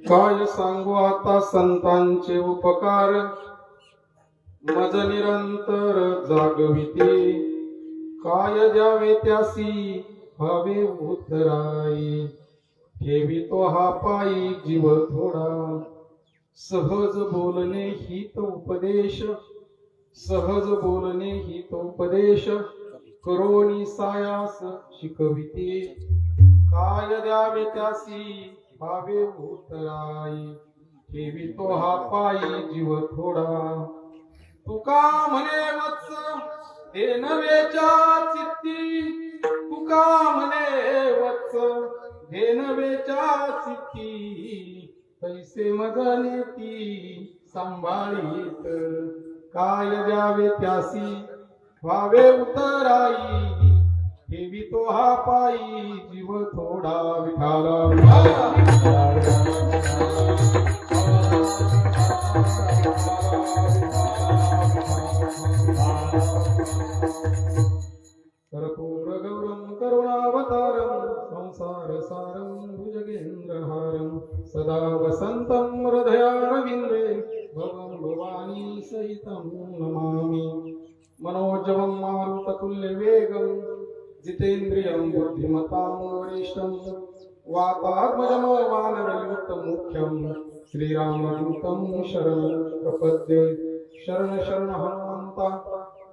काय सांगू आता संतांचे उपकार, मज निरंतर जागविते. काय द्यावे त्यासी हवे उतराई, ठेवितो हा पायी जीव थोडा. सहज बोलणे हित उपदेश, सहज बोलणे हित उपदेश, करोनी सायास शिकविते. काय द्यावे त्यासी भावे उतराई, ठेवितो हा पायी जीव थोडा. तुका म्हणे वत्स हे नवेच्या चित्ती, तुका म्हणे वत्स हे नवेच्या चित्ती. पैसे मजने ती सांभाळीत, काय द्यावे त्यासी व्हावे उतराई, ठेवितो हा पायी जीव थोडा. विठाला कर्पूर गौरम करुणावतारम, संसार सारम भुजगेंद्रहारम, सदा वसंतम हृदयारविंदे, भवं भवानी सहितं नमामि. मनोजवं मारुततुल्य वेगं, जितेन्द्रियं बुद्धिमतां वरिष्ठं, वातात्मजं वानरयुतं मुख्यं, श्रीरामदूतं शरणं प्रपद्ये. शरण शरण हनुमंता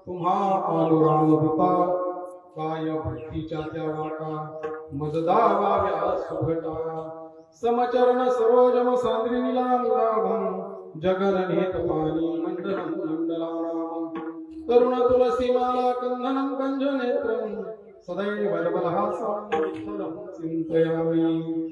तुम्हा अनुरामृता, काय भक्तीच्या त्या वाटा मज दावाव्या सुभटा. समचरण सरोजम सांद्री नीलांगाभं, जगननेत पाणी मंडलं मंडलानां. तरुण तुलसीमाला कंदनं कंजनेत्रं, सदैव वल्लभासां विठ्ठलं चिन्तयामि.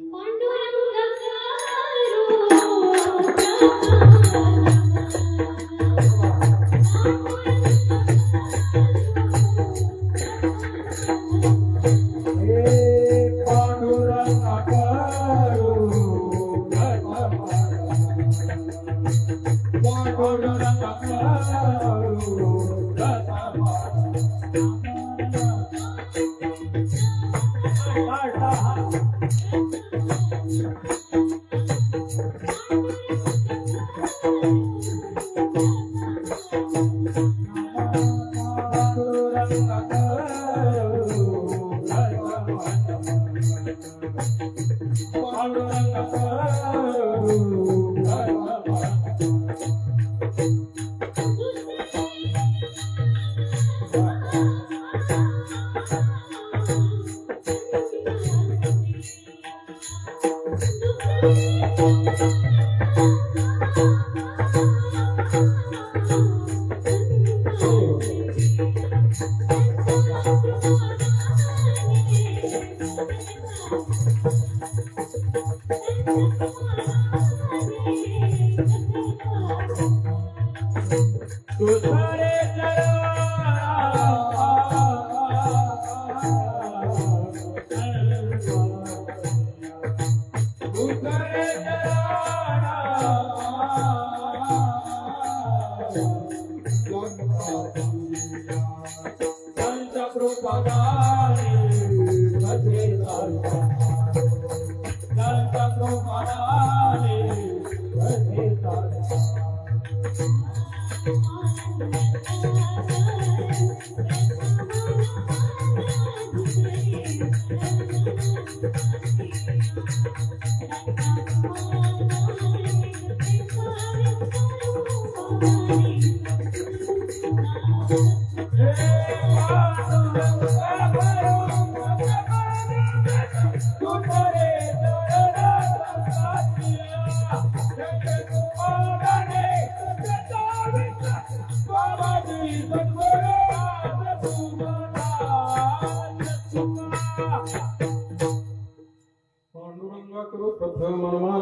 पांडुरंगा करो प्रथम नमा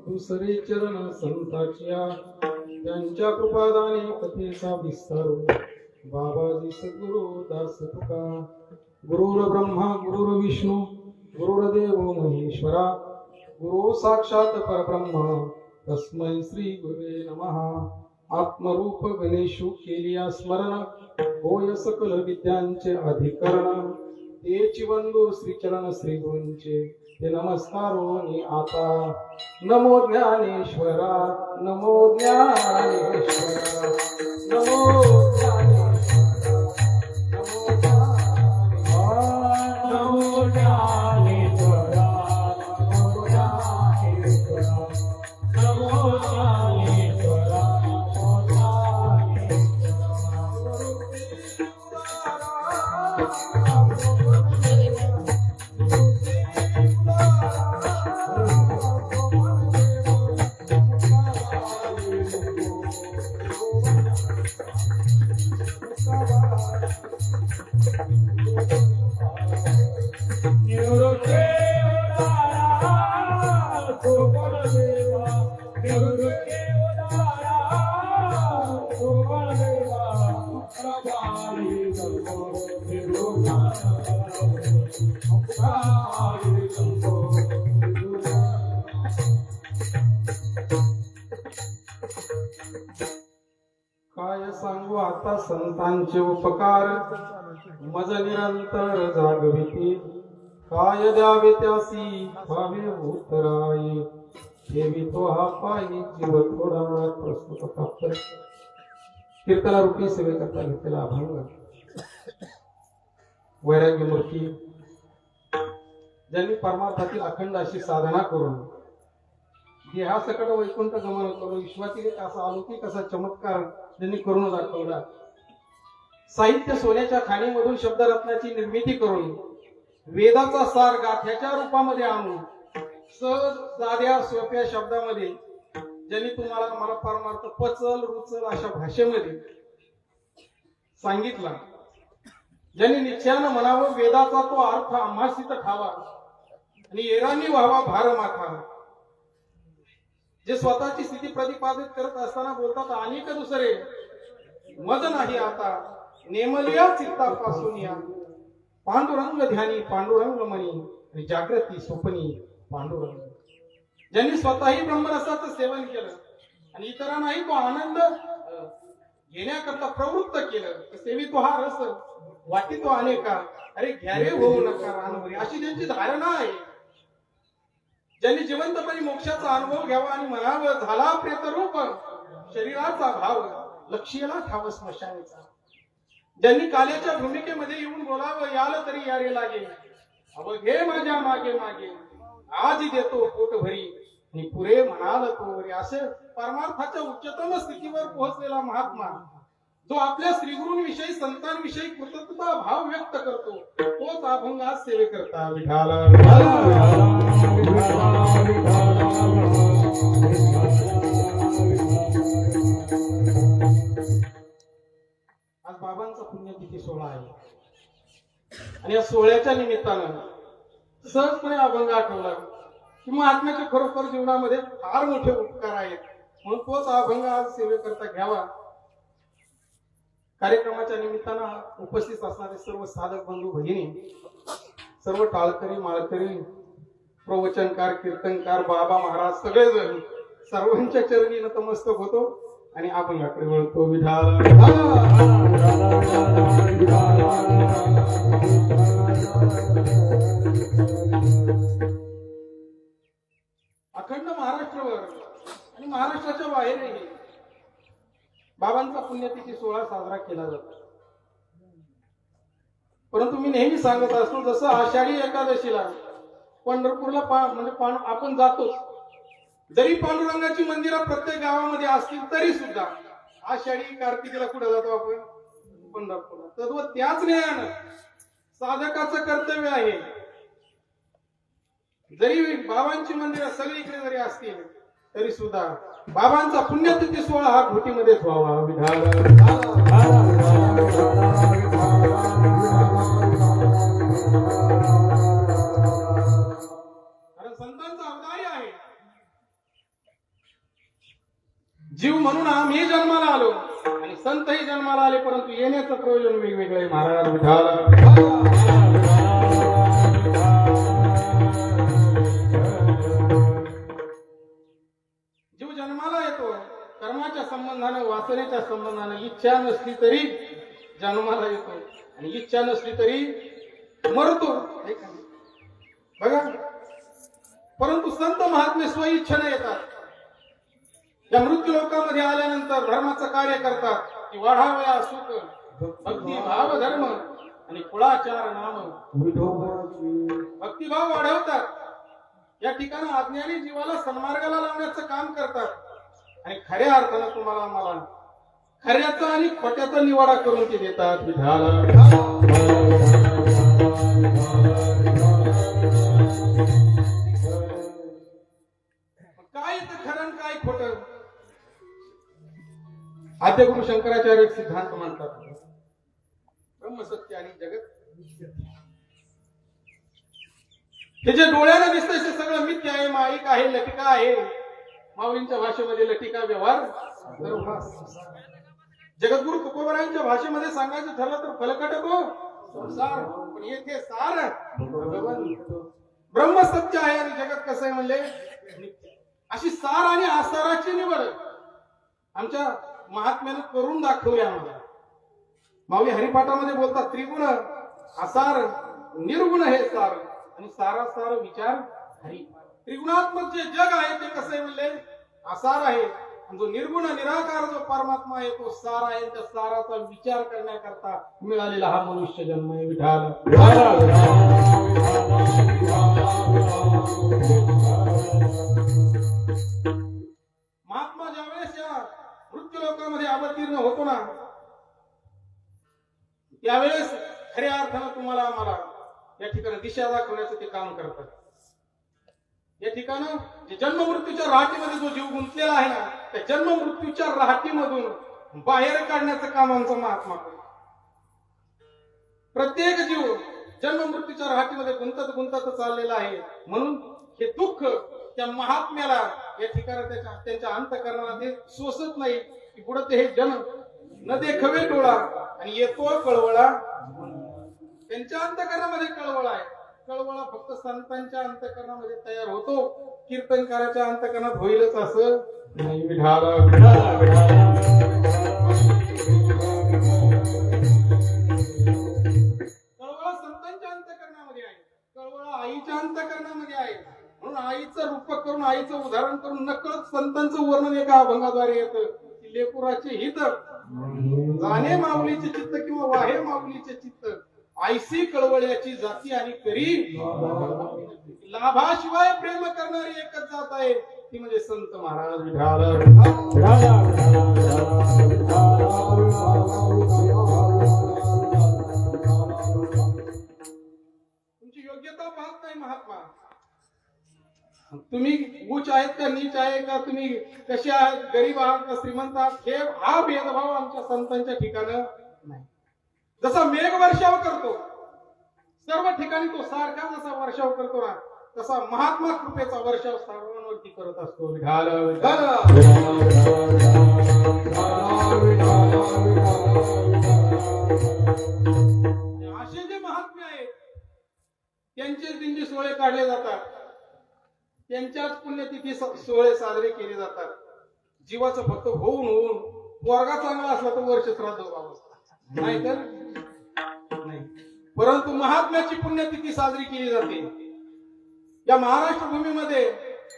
दुसरे चरण संताचिया त्यांच्या कृपादाने कथेचा विस्तार बाबाजी सद्गुरु दास तुका गुरुर ब्रह्मा गुरुर विष्णू गुरुर्देव महेश्वरा गुरु साक्षात परब्रह्म तस्मै श्री गुरुवे नमः आत्मरूप गणेशु केलिया स्मरण होय सकल विद्यांचे अधिकरण तेची वंदू श्रीचरण श्री गुरूंचे ते नमस्कारोनी आता नमो ज्ञानेश्वरा नमो ज्ञानेश्वरा नमो ज्ञानेश्वरा नमो ज्ञानेश्वरा नमो ज्ञानेश्वरा नमो ज्ञानेश्वरा काय सांगू आता संतांचे उपकार मज निरंतर जागविती काय द्यावे त्यासी भावे उतराई ठेवी तो हा पायी जीव थोडा प्रस्तुत प्राप्त कीर्तना रूपी सेवे करता घेतलेला अभंग वैराग्य मूर्ती ज्यांनी परमार्थातील अखंड अशी साधना करून देहासकट वैकुंठ गमन करून विश्वातील एक असा अलौकिक असा चमत्कार त्यांनी करून दाखवला साहित्य सोन्याच्या खाणीमधून शब्दरत्नाची निर्मिती करून वेदाचा सार गाथ्याच्या रूपामध्ये आणून सहज साध्या सोप्या शब्दामध्ये ज्यांनी तुम्हाला मला परमार्थ पचल रुचल अशा भाषेमध्ये सांगितला ज्यांनी निश्चयानं म्हणावं वेदाचा तो अर्थ आम्हासित ठावा आणि एरानी व्हावा भार माथा जे स्वतःची स्थिती प्रतिपादित करत असताना बोलतात अनेक दुसरे मज नाही आता नेमलिया चित्तापासून या पांडुरंग ध्यानी पांडुरंग मनी आणि जागृती स्वप्नी पांडुरंग ज्यांनी स्वतःही ब्रह्मरसाचं सेवन केलं आणि इतरांनाही तो आनंद घेण्याकरता प्रवृत्त केलं सेवी तो हा रस वाटी तो अनेका अरे घ्यारे होऊ नका रानवरी अशी त्यांची धारणा आहे ज्यांनी जिवंतपणे मोक्षाचा अनुभव घ्यावा आणि म्हणावं झाला प्रेतरूप शरीराचा भाव लक्ष्यला ठाव स्मशानेचा ज्यांनी काल्याच्या भूमिकेमध्ये येऊन बोलावं याल तरी यारे लागे अव घे माझ्या मागे मागे आज देतो पोट भरी आणि पुरे म्हणाल तो असे परमार्थाच्या उच्चतम स्थितीवर पोहोचलेला महात्मा जो आपल्या श्रीगुरूंविषयी संतांविषयी कृतज्ञता भाव व्यक्त करतो तोच अभंगात सेवे करता विठाला आज बाबांचा पुण्यतिथी सोहळा आहे आणि या सोहळ्याच्या निमित्तानं सहजपणे अभंग आठवला की महात्म्याच्या खरोखर जीवनामध्ये फार मोठे उपकार आहेत, म्हणून तोच अभंग आज सेवेकरता घ्यावा. कार्यक्रमाच्या निमित्तानं उपस्थित असणारे सर्व साधक बंधू भगिनी, सर्व टाळकरी माळकरी, प्रवचनकार, कीर्तनकार, बाबा महाराज सगळेजण सर्वांच्या चरणी नतमस्तक होतो आणि अभंगाकडे वळतो. विठाल अखंड महाराष्ट्रावर आणि महाराष्ट्राच्या बाहेरही बाबांचा पुण्यतिथी सोहळा साजरा केला जातो. परंतु मी नेहमी सांगत असतो, जसं आषाढी एकादशीला पंढरपूरला आपण जातोच, जरी पांडुरंगाची मंदिरं प्रत्येक गावामध्ये असतील तरी सुद्धा आषाढी कार्तिकीला कुठे जातो आपण? पंढरपूरला. तद्वत त्याच ज्ञान साधकाचं कर्तव्य आहे, जरी बाबांची मंदिरं सगळीकडे जरी असतील तरी सुद्धा बाबांचा पुण्यतिथी सोहळा हा घोटीमध्येच व्हावा. कारण संतांचा अवतारी आहे. जीव म्हणून आम्ही जन्माला आलो आणि संतही जन्माला आले, परंतु येण्याचं प्रयोजन वेगवेगळं आहे. महाराज विठाल जन्माला येतो कर्माच्या संबंधानं, वासनेच्या संबंधानं. इच्छा नसली तरी जन्माला येतो आणि इच्छा नसली तरी मरतो, बघा. परंतु संत महात्मे स्वइच्छेने येतात. या मृत्यू लोकांमध्ये आल्यानंतर धर्माचं कार्य करतात की वाढावया सुख भक्ती भाव धर्म आणि कुळाचार नाम. भक्तिभाव वाढवतात. या ठिकाणी अज्ञानी जीवाला सन्मार्गाला लावण्याचं काम करतात आणि खऱ्या अर्थानं तुम्हाला मला खऱ्याचा आणि खोट्याचा निवाडा करून ते देतात. काय तर खरं काय खोट? आद्यगुरु शंकराचार्य एक सिद्धांत मानतात, ब्रह्मसत्य आणि जगत मिथ्या. हे जे डोळ्यानं दिसतंय ते सगळं मिथ्या आहे, माईक आहे, लटिका आहे. माऊलींच्या भाषेमध्ये लटिका व्यवहार. जगद्गुरु तुकोबरायांच्या भाषेमध्ये सांगायचं ठरलं तर फलकट तो संसार, पण येथे सार ब्रह्मसत्य आहे आणि जगत कसं आहे म्हणले. अशी सार आणि आसाराची निवड आमच्या महात्म्यानं करून दाखवली आम्हाला. माऊली हरिपाठामध्ये बोलतात, त्रिगुण आसार निर्गुण हे सार आणि सारासार विचार हरी. त्रिगुणात्मक जे जग आहे ते कसं आहे म्हणले आसार आहे, आणि जो निर्गुण निराकार जो परमात्मा आहे तो सार आहे. त्या साराचा विचार करण्याकरता मिळालेला हा मनुष्य जन्म आहे. विठाल महात्मा ज्यावेळेस या मृत्यू लोकांमध्ये अवतीर्ण होतो ना, त्यावेळेस खऱ्या अर्थानं तुम्हाला आम्हाला या ठिकाणी दिशा दाखवण्याचं ते काम करतात. या ठिकाणी जे जन्म मृत्यूच्या राहाटीमध्ये जो जीव गुंतलेला आहे ना, त्या जन्म मृत्यूच्या राहाटीमधून बाहेर काढण्याचं काम आमचा महात्मा करतो. प्रत्येक जीव जन्म मृत्यूच्या राहाटीमध्ये गुंतत चाललेला आहे, म्हणून हे दुःख त्या महात्म्याला या ठिकाणी त्यांच्या अंतःकरणाला ते सोसत नाही की पुढे ते हे जन न देखवे डोळा आणि येतो कळवळा. त्यांच्या अंतःकरणामध्ये कळवळा आहे. कळवळा फक्त संतांच्या अंतःकरणामध्ये तयार होतो, कीर्तनकाराच्या अंतःकरणात होईलच असं नाही. कळवळा संतांच्या अंतःकरणामध्ये आहे, कळवळा आईच्या अंतःकरणामध्ये आहे. म्हणून आईचं रूपक करून, आईचं उदाहरण करून नकळत संतांचं वर्णन एका अभंगाद्वारे येतं. लेकुराचे हित जाणे माऊलीचे चित्त किंवा वाहे माऊलीचे चित्त, आईसी कळवळ्याची जाती आणि करी लाभाशिवाय प्रेम करणारी एकच जात आहे, ती म्हणजे संत महाराज. तुमची योग्यता पाहत नाही महात्मा, तुम्ही उच्च आहेत का नीच आहे का, तुम्ही कसे आहात, गरीब आहात का श्रीमंत आहात, हे हा भेदभाव आमच्या संतांच्या ठिकाणं नाही. जसा मेघ वर्षाव करतो सर्व ठिकाणी, तो सारखा जसा वर्षाव करतो ना, तसा महात्मा कृपेचा वर्षाव सर्वांवरती करत असतो. असे जे महात्मे आहेत त्यांचे दिंडी सोहळे काढले जातात, त्यांच्याच पुण्यतिथी सोहळे साजरे केले जातात. जीवाचं फक्त होऊन होऊन वर्गा चांगला असला तर वर्ष श्राद्ध व्हावं, नाही तर नाही. परंतु महात्म्याची पुण्यतिथी साजरी केली जाते. या महाराष्ट्र भूमीमध्ये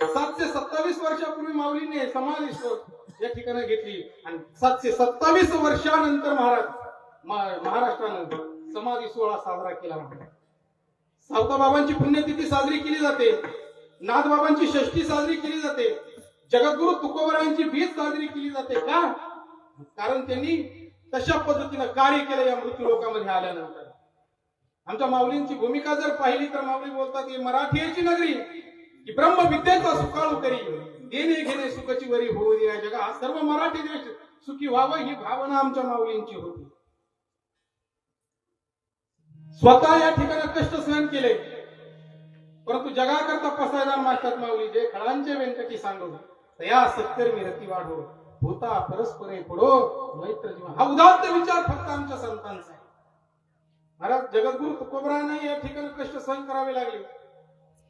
727 वर्षापूर्वी माऊलीने समाधी या ठिकाणी घेतली आणि 727 वर्षानंतर महाराष्ट्रानं समाधी सोहळा साजरा केला. सावताबाबांची पुण्यतिथी साजरी केली जाते, नाथबाबांची षष्ठी साजरी केली जाते, जगद्गुरु तुकोबरायांची बीज साजरी केली जाते. का? कारण त्यांनी तशा पद्धतीनं कार्य केलं या मृत्यू लोकांमध्ये आल्यानंतर. आमच्या माऊलींची भूमिका जर पाहिली तर माऊली बोलतात की मराठीची नगरी की ब्रह्मविद्येचा सुकाळू करी, देणे घेणे सुखाची वरी होऊ दे जगा. हा सर्व मराठी देश सुखी व्हावं ही भावना आमच्या माऊलींची होती. स्वतः या ठिकाणी कष्ट सहन केले, परंतु जगाकरता पसायदान मागतात माऊली. जे खळांचे व्यंकटी सांगू तया सत्कर्मी रती वाढो, होता परस्परे पुढो मैत्र जीवन. हा उदात्त विचार फक्त आमच्या संतांचा आहे. महाराज जगद्गुरु तुकोबरायांना या ठिकाणी कष्ट सहन करावे लागले,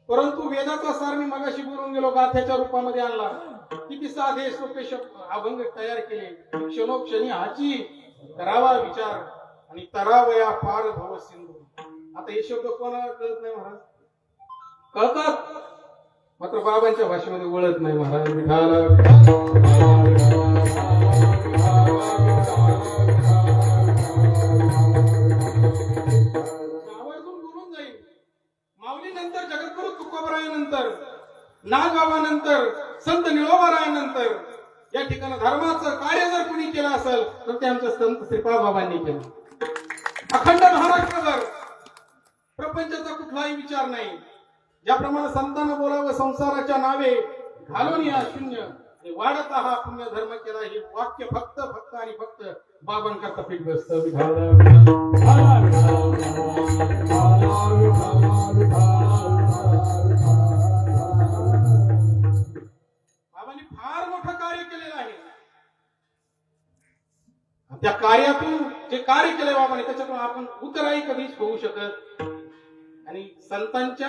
परंतु वेदाचा सार मी मगाशी बोलून गेलो, गाथ्याच्या रूपामध्ये आणला. किती साधे सोपे अभंग तयार केले. क्षणोक्षणी हाची करावा विचार आणि तरावया पार भव सिंधू. आता हे शब्द कोणाला कळत नाही महाराज, कळतात मात्र बाबांच्या भाषेमध्ये वळत नाही महाराज. आवर्जून बोलून जाईल. माऊली नंतर जगद्गुरु तुकोबरायानंतर, नागबाबानंतर, संत निळोबारायानंतर या ठिकाणी धर्माचं कार्य जर कुणी केलं असेल तर ते आमच्या संत श्रीपाद बाबांनी केलं. अखंड महाराष्ट्रभर प्रपंचाचा कुठलाही विचार नाही. ज्याप्रमाणे संतांना बोलावं संसाराच्या नावे घालून या शून्य वाढता हा पुण्य धर्म केला, हे वाक्य फक्त फक्त आणि फक्त बाबांकरता पीठ बसतं. बाबांनी फार मोठं कार्य केलेलं आहे. त्या कार्यातून जे कार्य केले बाबांनी त्याच्यातून आपण उतराई कधीच होऊ शकत आणि संतांच्या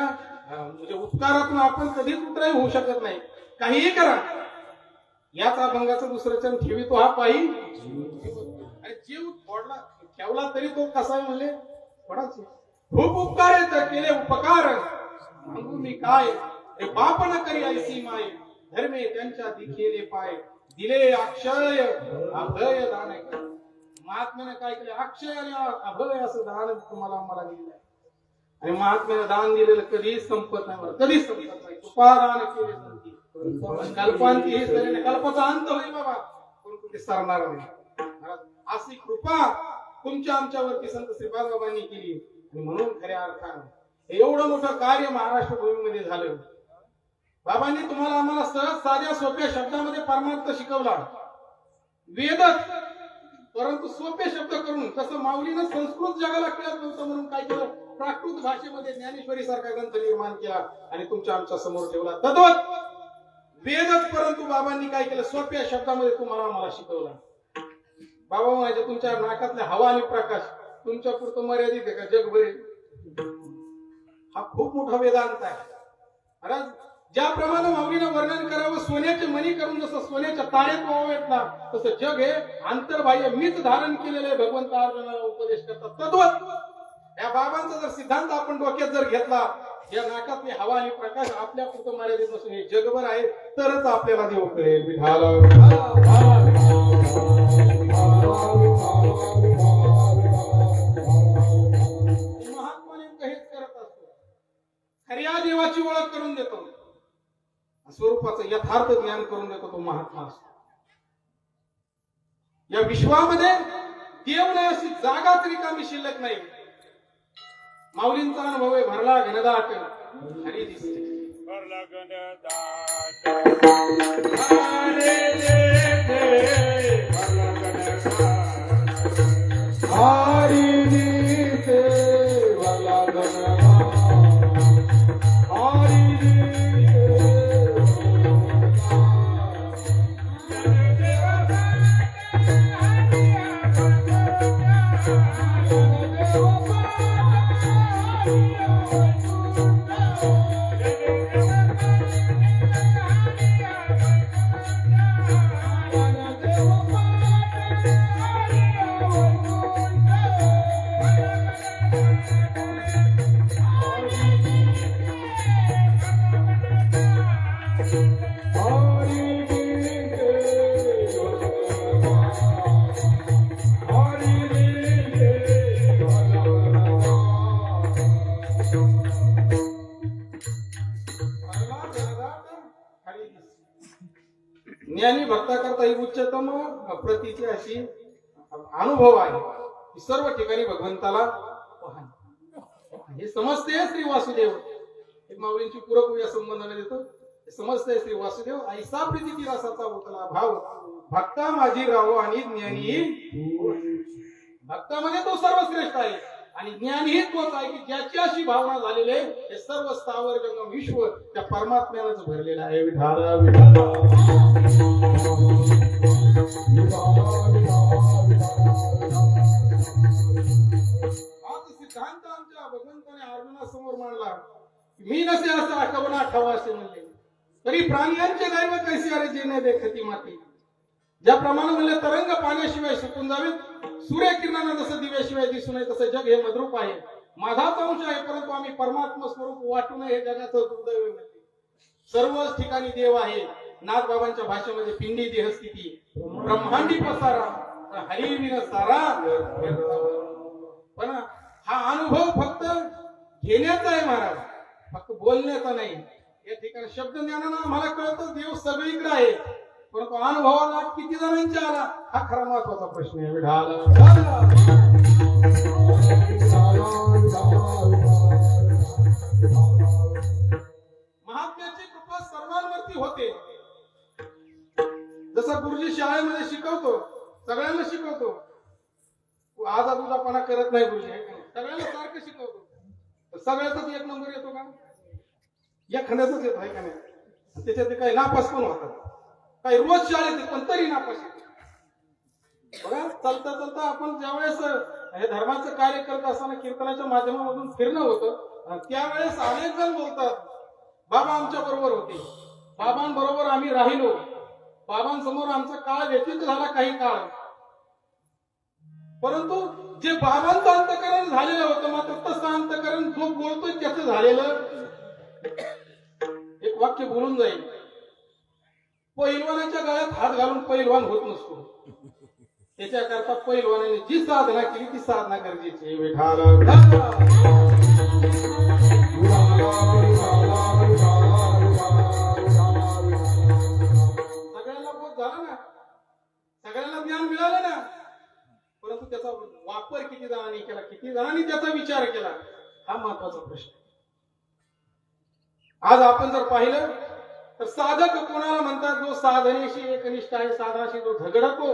म्हणजे उपकारातून आपण कधीच उतराई होऊ शकत नाही. काहीही करा, याच अभंगाचं दुसरं चरण ठेवितो हा पायी. आणि जीव थोडला ठेवला तरी तो कसा आहे म्हणले थोडाच. खूप उपकार केले उपकार सांगू मी काय, हे बाप न करी ऐसी माय, धर्मे त्यांच्या दिखेले पाय, दिले अक्षय अभय दान. महात्म्याने काय केले, अक्षय आणि अभय असं दान तुम्हाला आम्हाला दिलं. आणि महात्म्याने दान दिलेलं कधीच संपत नाही, कधीच संपत नाही. कृपादान केले कल्पांती हे सगळे कल्पाचा अंत होईल बाबा, परंतु ते सरणार नाही. अशी कृपा तुमच्या आमच्यावरती संत श्रीपाद बाबांनी केली आणि म्हणून खऱ्या अर्थानं एवढं मोठं कार्य महाराष्ट्र भूमीमध्ये झालं. बाबांनी तुम्हाला आम्हाला सहज साध्या सोप्या शब्दामध्ये परमार्थ शिकवला, वेदच, परंतु सोपे शब्द करून. तसं माऊलीनं संस्कृत जगाला कळत नव्हतं म्हणून काय केलं, प्राकृत भाषेमध्ये ज्ञानेश्वरी सारखा ग्रंथ निर्माण केला आणि तुमच्या आमच्या समोर ठेवला. तद्वत वेदच, परंतु बाबांनी काय केलं, सोप्या शब्दामध्ये तुम्हाला आम्हाला शिकवला. बाबा म्हणायचे तुमच्या नाकातल्या हवा आणि प्रकाश तुमच्या पुरतं मर्यादित आहे का जगभरे. हा खूप मोठा वेदांत आहे महाराज. ज्याप्रमाणे माऊलीनं वर्णन करावं, सोन्याचे मणी करून जसं सोन्याच्या ताळ्यात वावत ना, तसं जग हे आंतरबाह्य मीच धारण केलेले भगवंत अर्जुनाला उपदेश करतात. तद्वत या बाबांचा जर सिद्धांत आपण डोक्यात जर घेतला, या नाकातली हवा आणि प्रकाश आपल्या पुरतं मर्यादित नसून हे जगभर आहे, तरच आपल्याला देव कळेल. महात्मा नेमकं हेच करत असतो, खऱ्या देवाची ओळख करून देतो, स्वरूपाचं यथार्थ ज्ञान करून देतो तो महात्मा असतो. या विश्वामध्ये देव नाही अशी जागाच रिकामी शिल्लक नाही. माऊलींचा अनुभव आहे भरला घनदाट हरी दिसते. ज्ञानी भक्ताकरता ही उच्चतम प्रतीची अशी अनुभव आहे की सर्व ठिकाणी भगवंताला पाहणे. हे समजते श्री वासुदेव. एक माऊलींची पूरक या संबंधाने देतो. समजते श्री वासुदेव ऐसा प्रीती रसाचा उतला भाव भक्ता माझी राहो आणि ज्ञानी. भक्तामध्ये तो सर्वश्रेष्ठ आहे आणि ज्ञानी तोच आहे की ज्याची अशी भावना झालेली आहे हे सर्व स्थावर जंगम विश्व त्या परमात्म्यानंच भरलेलं आहे. विठाला विठाला आज सिद्धांत आमच्या भगवंताने अर्जुनासमोर मांडला. मी नसे असं आठवण आठावं असे म्हणले तरी प्राण्यांचे दैव कैसे अरे जेणे देखती माती. ज्याप्रमाणे म्हणले तरंग पाण्याशिवाय सुकून जावेत सूर्यकिरणांना जसं दिव्याशिवाय दिसू नये तसं जग हे मद्रूप आहे. माझाच अंश आहे परंतु आम्ही परमात्मा स्वरूप वाटू नये हे जगाचं दुर्दैव आहे. सर्वच ठिकाणी देव आहे. नाथबाबांच्या भाषेमध्ये पिंडी देहस्थिती ब्रह्मांडी पसारा हरिविन सारा. पण हा अनुभव फक्त घेण्याचा आहे महाराज, फक्त बोलण्याचा नाही. या ठिकाणी शब्द ज्ञानानं आम्हाला कळतं देव सगळीकडे आहे परंतु अनुभवाला किती जणांच्या आला हा खरा महत्वाचा प्रश्न आहे. महात्म्याची कृपा सर्वांवरती होते. जसा गुरुजी शाळेमध्ये शिकवतो सगळ्यांना शिकवतो. आजा तुझापणा करत नाही गुरुजी, सगळ्यांना सारखं शिकवतो. सगळ्याचाच एक नंबर येतो का? एखाद्याचाच येतो आहे का नाही? त्याच्यात काही नापास पण होतात. काही रोज शाळेत पण तरी नापास येतो. बघा चालता चालता आपण ज्यावेळेस हे धर्माचं कार्य करत असताना कीर्तनाच्या माध्यमामधून फिरणं होतं त्यावेळेस अनेक जण बोलतात बाबा आमच्या बरोबर होते, बाबांबरोबर आम्ही राहिलो, बाबांसमोर आमचा काळ व्यतीत झाला काही काळ. परंतु जे बाबांचं अंतकरण झालेलं होतं मात्र तसं अंतकरण जो बोलतोय त्याचं झालेलं एक वाक्य बोलून जाईल. पैलवानाच्या गळ्यात हात घालून पैलवान होत नसतो. त्याच्याकरता पैलवानाने जी साधना केली ती साधना गरजेची आहे. सगळ्यांना बोध झाला ना, सगळ्यांना ज्ञान मिळालं ना, परंतु त्याचा वापर किती जणांनी केला, किती जणांनी त्याचा विचार केला हा महत्वाचा प्रश्न. आज आपण जर पाहिलं तर साधक कोणाला म्हणतात? जो साधनेशी एकनिष्ठ आहे, साधनाशी जो झगडतो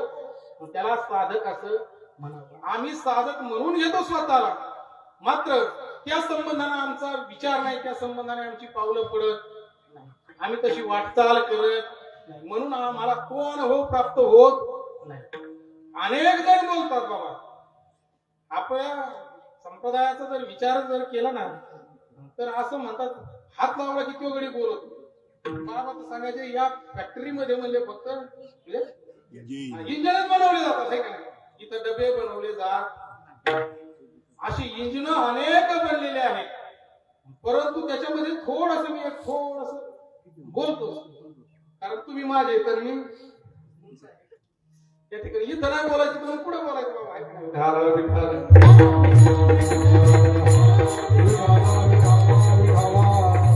त्याला साधक असं म्हणावं. आम्ही साधक म्हणून घेतो स्वतःला, मात्र त्या संबंधाने आमचा विचार नाही, त्या संबंधाने आमची पावलं पडत नाही, आम्ही तशी वाटचाल करत नाही, म्हणून आम्हाला तो अनुभव प्राप्त होत नाही. अनेक जण बोलतात बाबा आपल्या संप्रदायाचा जर विचार जर केला ना तर असं म्हणतात हात लावला की तो गडी बोलत. बाबा तर सांगायचे या फॅक्टरीमध्ये म्हणजे फक्त इंजिनच बनवले जातात हे का नाही, इथं डबे बनवले जात. अशी इंजिन अनेक बनलेले आहेत परंतु त्याच्यामध्ये थोडस मी थोडस बोलतो कारण तुम्ही माझे तर मी त्या ठिकाणी इथं नाही बोलायचं तर पुढे बोलायचं बाबा.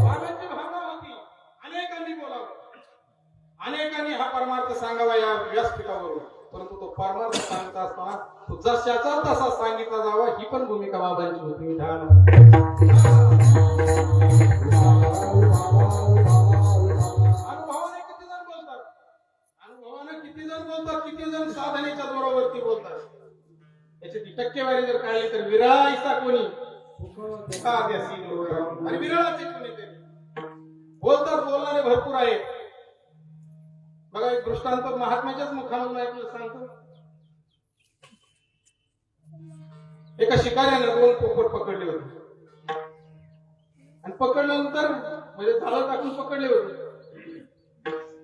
बाबांची भावना होती अनेकांनी बोलावं, अनेकांनी हा परमार्थ सांगावा या व्यासपीठावरून, परंतु तो परमार्थ सांगत असताना तो जशाचा तसा सांगितला जावा ही पण भूमिका बाबांची होती. टक्केवारी जर काढली तर विरळायचा कोणी आणि विरळाचे कोणीतरी बोलतात बोलणारे भरपूर आहेत. बघा एक दृष्टांत महात्म्याच्याच मुखामधून ऐकलं सांगतो. एका शिकाऱ्याने 2 पोपट पकडले होते आणि पकडल्यानंतर म्हणजे झालं टाकून पकडले होते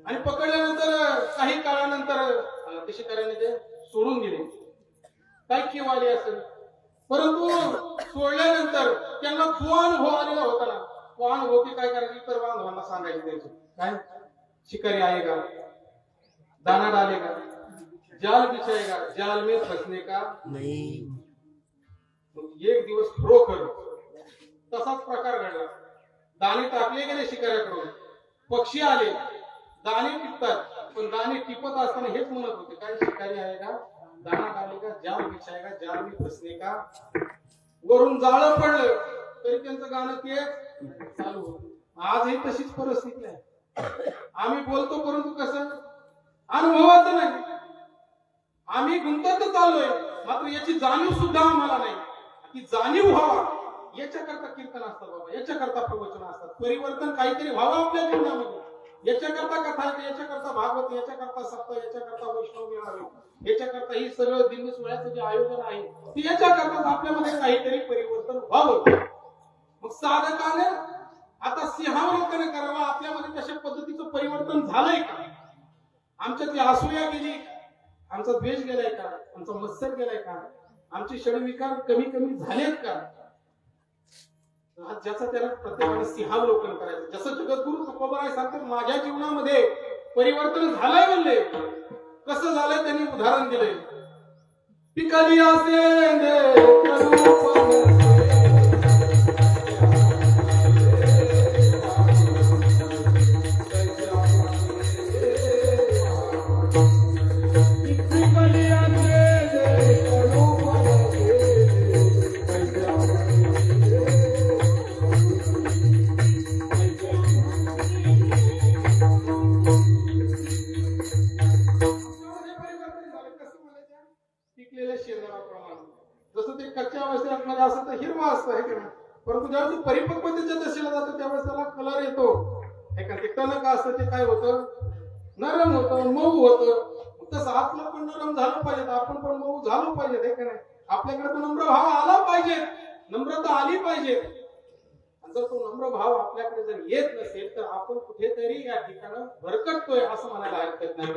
आणि पकडल्यानंतर काही काळानंतर ते शिकाऱ्याने ते सोडून दिले. काय किव आली असेल, परंतु सोडल्यानंतर त्यांना जो अनुभव आलेला होता ना, तो अनुभव ते काय करायचे इतर बांधवांना सांगायचे. त्यांचे काय शिकारी आएगा, दाना डालेगा, जाल बिछाएगा, जाल में फंसने का नहीं. एक दिवस खरोखर तसाच प्रकार घडला. दाणे टाकले गेले शिकाऱ्याकडून, पक्षी आले, दाणे टिपतात, पण दाणे टिपत असताना हेच म्हणत होते काय शिकारी आएगा, दाना डालेगा, जाल बिछाएगा, जाल में फंसने का. वरून जाळं पडलं तरी त्यांचं गाणं तेच चालू होतं. आजही तशीच परिस्थिती आहे. आम्ही बोलतो परंतु कसं अनुभवाचं नाही. आम्ही गुंतत चाललोय मात्र याची जाणीव सुद्धा आम्हाला नाही. ती जाणीव व्हावा याच्याकरता कीर्तन असतात बाबा, याच्याकरता प्रवचन असतात. परिवर्तन काहीतरी व्हावं आपल्या जीवनामध्ये, याच्याकरता कथा, याच्याकरता भागवत, याच्याकरता सप्ताह, याच्याकरता वैष्णव मिळावे, याच्याकरता ही सगळं दिवस सोहळ्याचं जे आयोजन आहे ते याच्याकरता आपल्यामध्ये काहीतरी परिवर्तन व्हावं. मग साधकाने आता सिंहावलोकन करावं आपल्यामध्ये कशा पद्धतीचं परिवर्तन झालंय का. आमच्यातली असूया गेली, आमचा द्वेष गेलाय का, आमचा मत्सर गेलाय का, आमचे षडविकार कमी कमी झालेत का. ज्याचं त्याला प्रत्येकाने सिंहावलोकन करायचं. जसं जगद्गुरु तुकोबाराय सांगतात माझ्या जीवनामध्ये परिवर्तन झालंय म्हणले. कसं झालंय त्यांनी उदाहरण दिलंय. पिकलिया परंतु ज्यावेळेस परिपक्वतेच्या दशेला जातो त्यावेळेस त्याला कलर येतो. ते टणक असतं ते काय होतं, नरम होतं, मऊ होतं. तसं आपलं पण नरम झालं पाहिजे, आपण पण मऊ झालो पाहिजे. हे का नाही, आपल्याकडे तो नम्र भाव आला पाहिजे, नम्रता आली पाहिजे. जर तो नम्र भाव आपल्याकडे जर येत नसेल तर आपण कुठेतरी या ठिकाणी भरकटतोय असं म्हणायला हरकत नाही.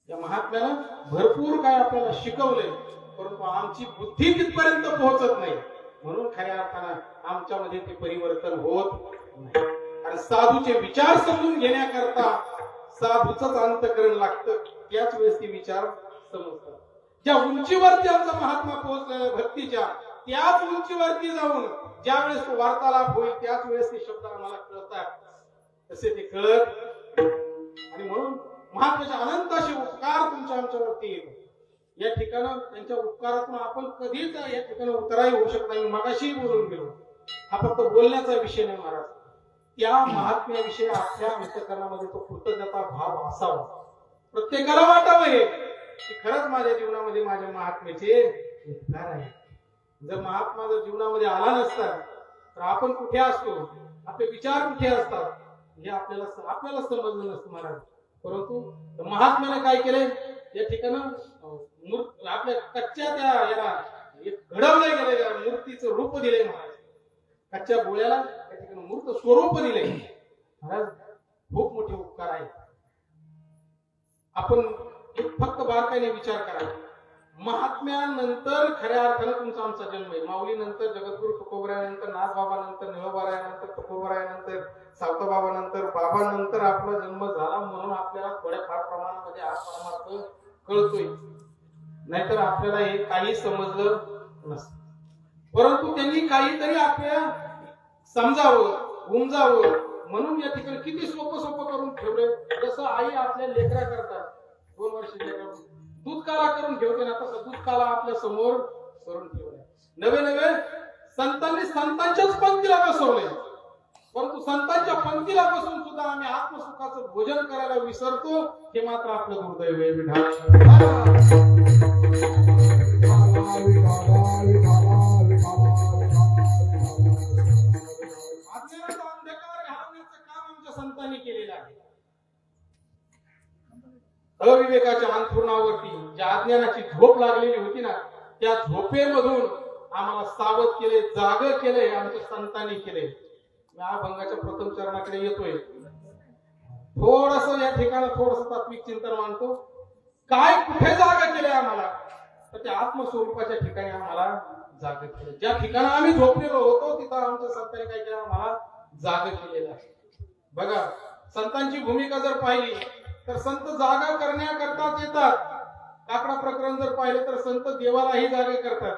या महात्म्यानं भरपूर काय आपल्याला शिकवलंय, परंतु आमची बुद्धी तिथपर्यंत पोहोचत नाही. म्हणून खऱ्या अर्थानं आमच्यामध्ये ते परिवर्तन होत नाही. कारण साधूचे विचार समजून घेण्याकरता साधूच अंतकरण लागतं. त्याच वेळेस ते विचार समजतात. ज्या उंचीवरती आमचा महात्मा पोहोचलेला भक्तीच्या, त्याच उंचीवरती जाऊन ज्या वेळेस तो वार्तालाप होईल त्याच वेळेस ते शब्द आम्हाला कळतात. तसे ते कळत आणि म्हणून महात्म्याचे अनंत असे उपकार तुमच्या आमच्यावरती येतात. या ठिकाणी त्यांच्या उपकारातून आपण कधीच या ठिकाणी उतराई होऊ शकत नाही. मगाशी बोलून गेलो, हा फक्त बोलण्याचा विषय नाही महाराज. त्या महात्म्याविषयी आपल्या अंतःकरणामध्ये तो कृतज्ञता भाव असावा. प्रत्येकाला वाटावं हे की खरंच माझ्या जीवनामध्ये माझ्या महात्म्याचे उपकार आहे. जर महात्मा जर जीवनामध्ये आला नसता तर आपण कुठे असतो, आपले विचार कुठे असतात हे आपल्याला समजलं नसतं महाराज. परंतु महात्म्याने काय केले, या ठिकाणी आपल्या कच्च्या त्या याला घडवल्या गेलेल्या मूर्तीचं रूप दिले महाराज. कच्च्या बोळ्याला त्या ठिकाणी मूर्त स्वरूप दिले महाराज. खूप मोठे उपकार आहे. आपण फक्त बारकाईने विचार करा. महात्म्यानंतर खऱ्या अर्थानं तुमचा आमचा जन्म आहे. माऊली नंतर, जगद्गुरु तुकोबरायानंतर, नाथबाबानंतर, निळोबारायानंतर, तुकोबरायानंतर, सावताबाबानंतर, बाबानंतर आपला जन्म झाला. म्हणून आपल्याला थोड्याफार प्रमाणामध्ये हा परमार्थ कळतोय, नाहीतर आपल्याला हे काही समजलं नसतं. परंतु त्यांनी काहीतरी आपल्याला समजावं, उमजावं म्हणून या ठिकाणी किती सोपं करून ठेवलं. जसं आई आपल्या लेकरा करतात, 2 वर्षाच्या दूध काला करून ठेवते ना, तसं दूध काला आपल्या समोर करून ठेवलाय. नवे संतांनी संतांच्याच पंक्तीला बसवले. परंतु संतांच्या पंक्तीला बसून सुद्धा आम्ही आत्मसुखाचं भोजन करायला विसरतो, हे मात्र आपलं दुर्दैव आहे. विठाल अज्ञानाचा अंधकार घालवण्याचं काम आमच्या संतांनी केलेलं आहे. अविवेकाच्या अंथरुणावरती ज्या अज्ञानाची झोप लागलेली होती ना, त्या झोपेमधून आम्हाला सावध केले, जाग केले, आमच्या संतांनी केले. या अभंगाच्या प्रथम चरणाकडे येतोय. थोडस या ठिकाणी थोडस तात्विक चिंतन मानतो. काय कुठे जाग केले आम्हाला, तर त्या आत्मस्वरूपाच्या ठिकाणी आम्हाला जाग केले. ज्या ठिकाणी आम्ही झोपलेलो होतो तिथं आमच्या संतांनी काय केलं, आम्हाला जाग केलेलं आहे. बघा, संतांची भूमिका जर पाहिली तर संत जागा करण्याकरताच येतात. काकडा प्रकरण जर पाहिलं तर संत देवालाही जागे करतात.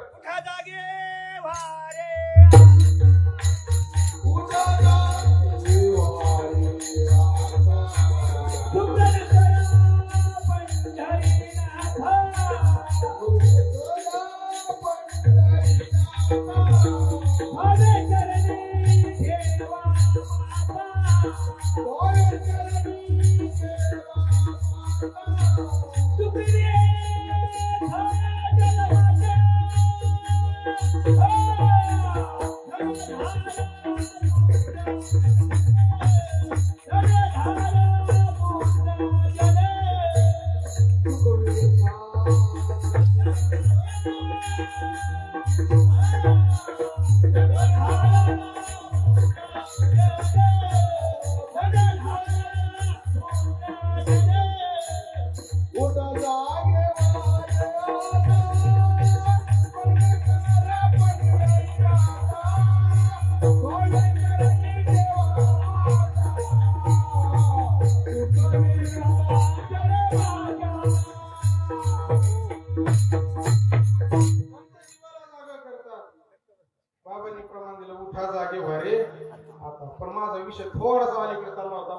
बाबांनी प्रमाण दिलं, उठा जागे व्हारे. आता पण माझा विषय थोडासा अलीकडे चालला होता.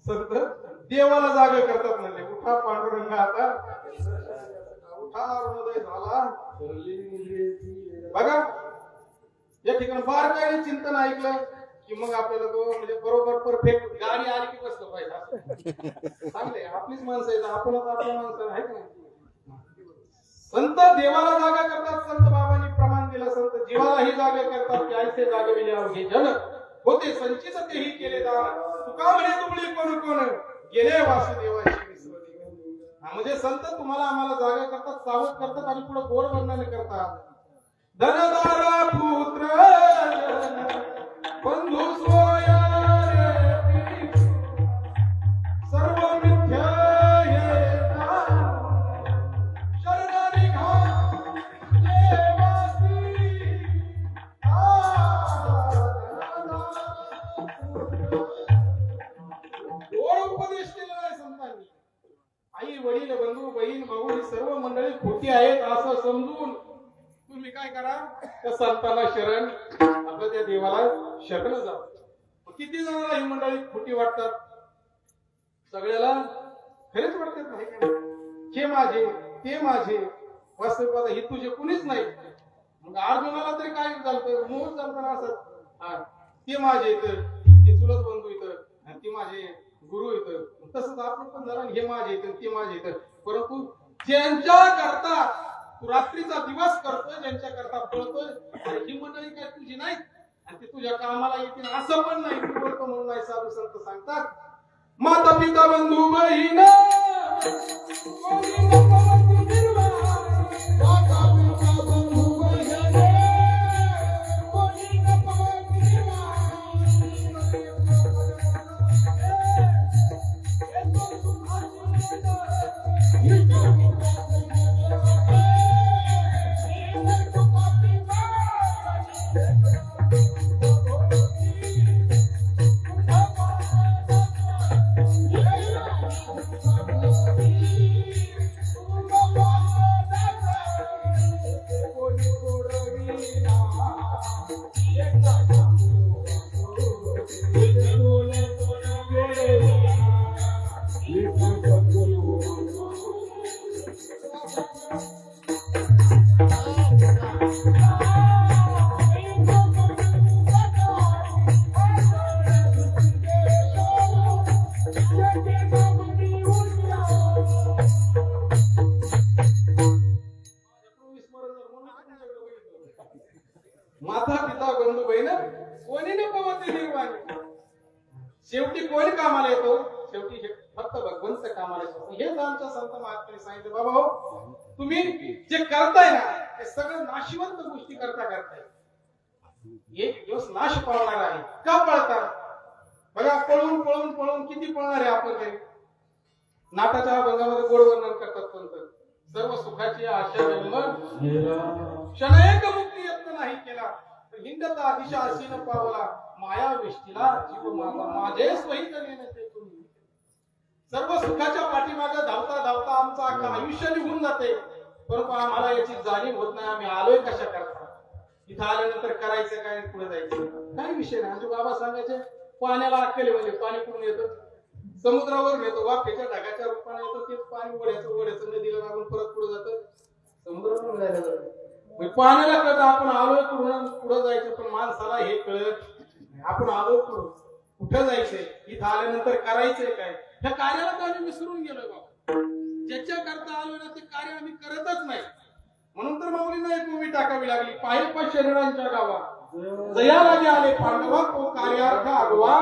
संत देवाला जागे करतात म्हणले, उठा पांडुरंग आता उठा, अरुणोदय झाला. बघा, या ठिकाणी बारकाईने चिंतन ऐकलं की मग आपल्याला तो म्हणजे बरोबर परफेक्ट गाडी आली की बसलं पाहिजे. चांगले आपलीच माणसं आहेत, आपणच आपल्या माणसं आहे का नाही. संत देवाला जागा करतात. संत बाबांनी प्रमाण दिलं, संत जीवालाही जागे करतात. की ऐसे जागविले अवघे जन, होते संचित तेही केले दान. तुका म्हणे तुमली कोण कोण, गेले वासुदेवाची विसरली. म्हणजे संत तुम्हाला आम्हाला जागा करतात, सावध करतात आणि पुढे गोड वर्णन करतात. धनदारा पुत्र बंधू सोया सर्व मिथ्या आई वडील बंधू बहीण भाऊ ही सर्व मंडळी खोटी आहेत असं समजून तुम्ही काय करा, त्या संतांना शरण, आपल्या त्या देवाला शरण जा. किती जणांना ही मंडळी खोटी वाटतात, सगळ्याला खरेच वाटतात नाही का. हे माझे ते माझे, वास्तविकता हे तुझे कुणीच नाही. मग अर्जुनाला तरी काय चालतं, मोह चालताना असत, ते माझे इथं, ते चुलत बंधू इथं, ते माझे गुरु इथं. तसंच आपण पण झालं, हे माझे इथं ते माझे इथं. परंतु ज्यांच्या करता तू रात्रीचा दिवस करतोय, ज्यांच्या करता पळतोय, ही मंडळी काय तुझी नाही आणि ते तुझ्या कामाला येतील असं पण नाही. तू बोलतो म्हणून नाही. साधू संत सांगतात, माता पिता बंधू बहीण कामाला येतो, शेवटी फक्त भगवंत कामाला येतो. हेच आमच्या संत महात्म्याने सांगितलं, बाबा हो तुम्ही जे करताय ना ते सगळं नाशिवंत गोष्टी करताय. एक दिवस नाश पावणार आहे. का पळता? बघा पळून पळून पळून किती पळणार आहे आपण तरी. नाटाच्या अभंगामध्ये गोड वर्णन करतात पंत, सर्व सुखाची आशा जन्म क्षणैक मुक्ती यत्न नाही केला, हिंदता अतिशय आसीन पावला, माया वेष्टीला जीव माझा माझे स्वहित नेते तुम्ही. सर्व सुखाच्या पाठीमागे धावता धावता आमचं अख्खं आयुष्य निघून जाते, परंतु आम्हाला याची जाणीव होत नाही आम्ही आलोय कशा करता. इथं आल्यानंतर करायचं काय, पुढे जायचं काही विषय नाही. आमचे बाबा सांगायचे पाण्याला अक्कल म्हणजे पाणी कुठून येतं, समुद्रावरून येतो, वाफेच्या ढगाच्या रूपाने येतं. तेच पाणी ओढ्याचं नदीला लागून परत पुढे जातं, समुद्रावरून जायला जातं. पाण्याला कळतं आपण आलोय कुठून, पुढे जायचं. पण माणसाला हे कळत आपण आलो कुठं जायचंय, इथं आल्यानंतर करायचंय काय. ह्या कार्याला तर आम्ही विसरून गेलोय बाबा. ज्याच्या करता आलोय ना ते कार्य आम्ही करतच नाही. म्हणून तर माऊलींना एक उभी टाकावी लागली, पायपा शरीरांच्या गावा जया लागे आले पांडवा, तो कार्यार्थ आगवा.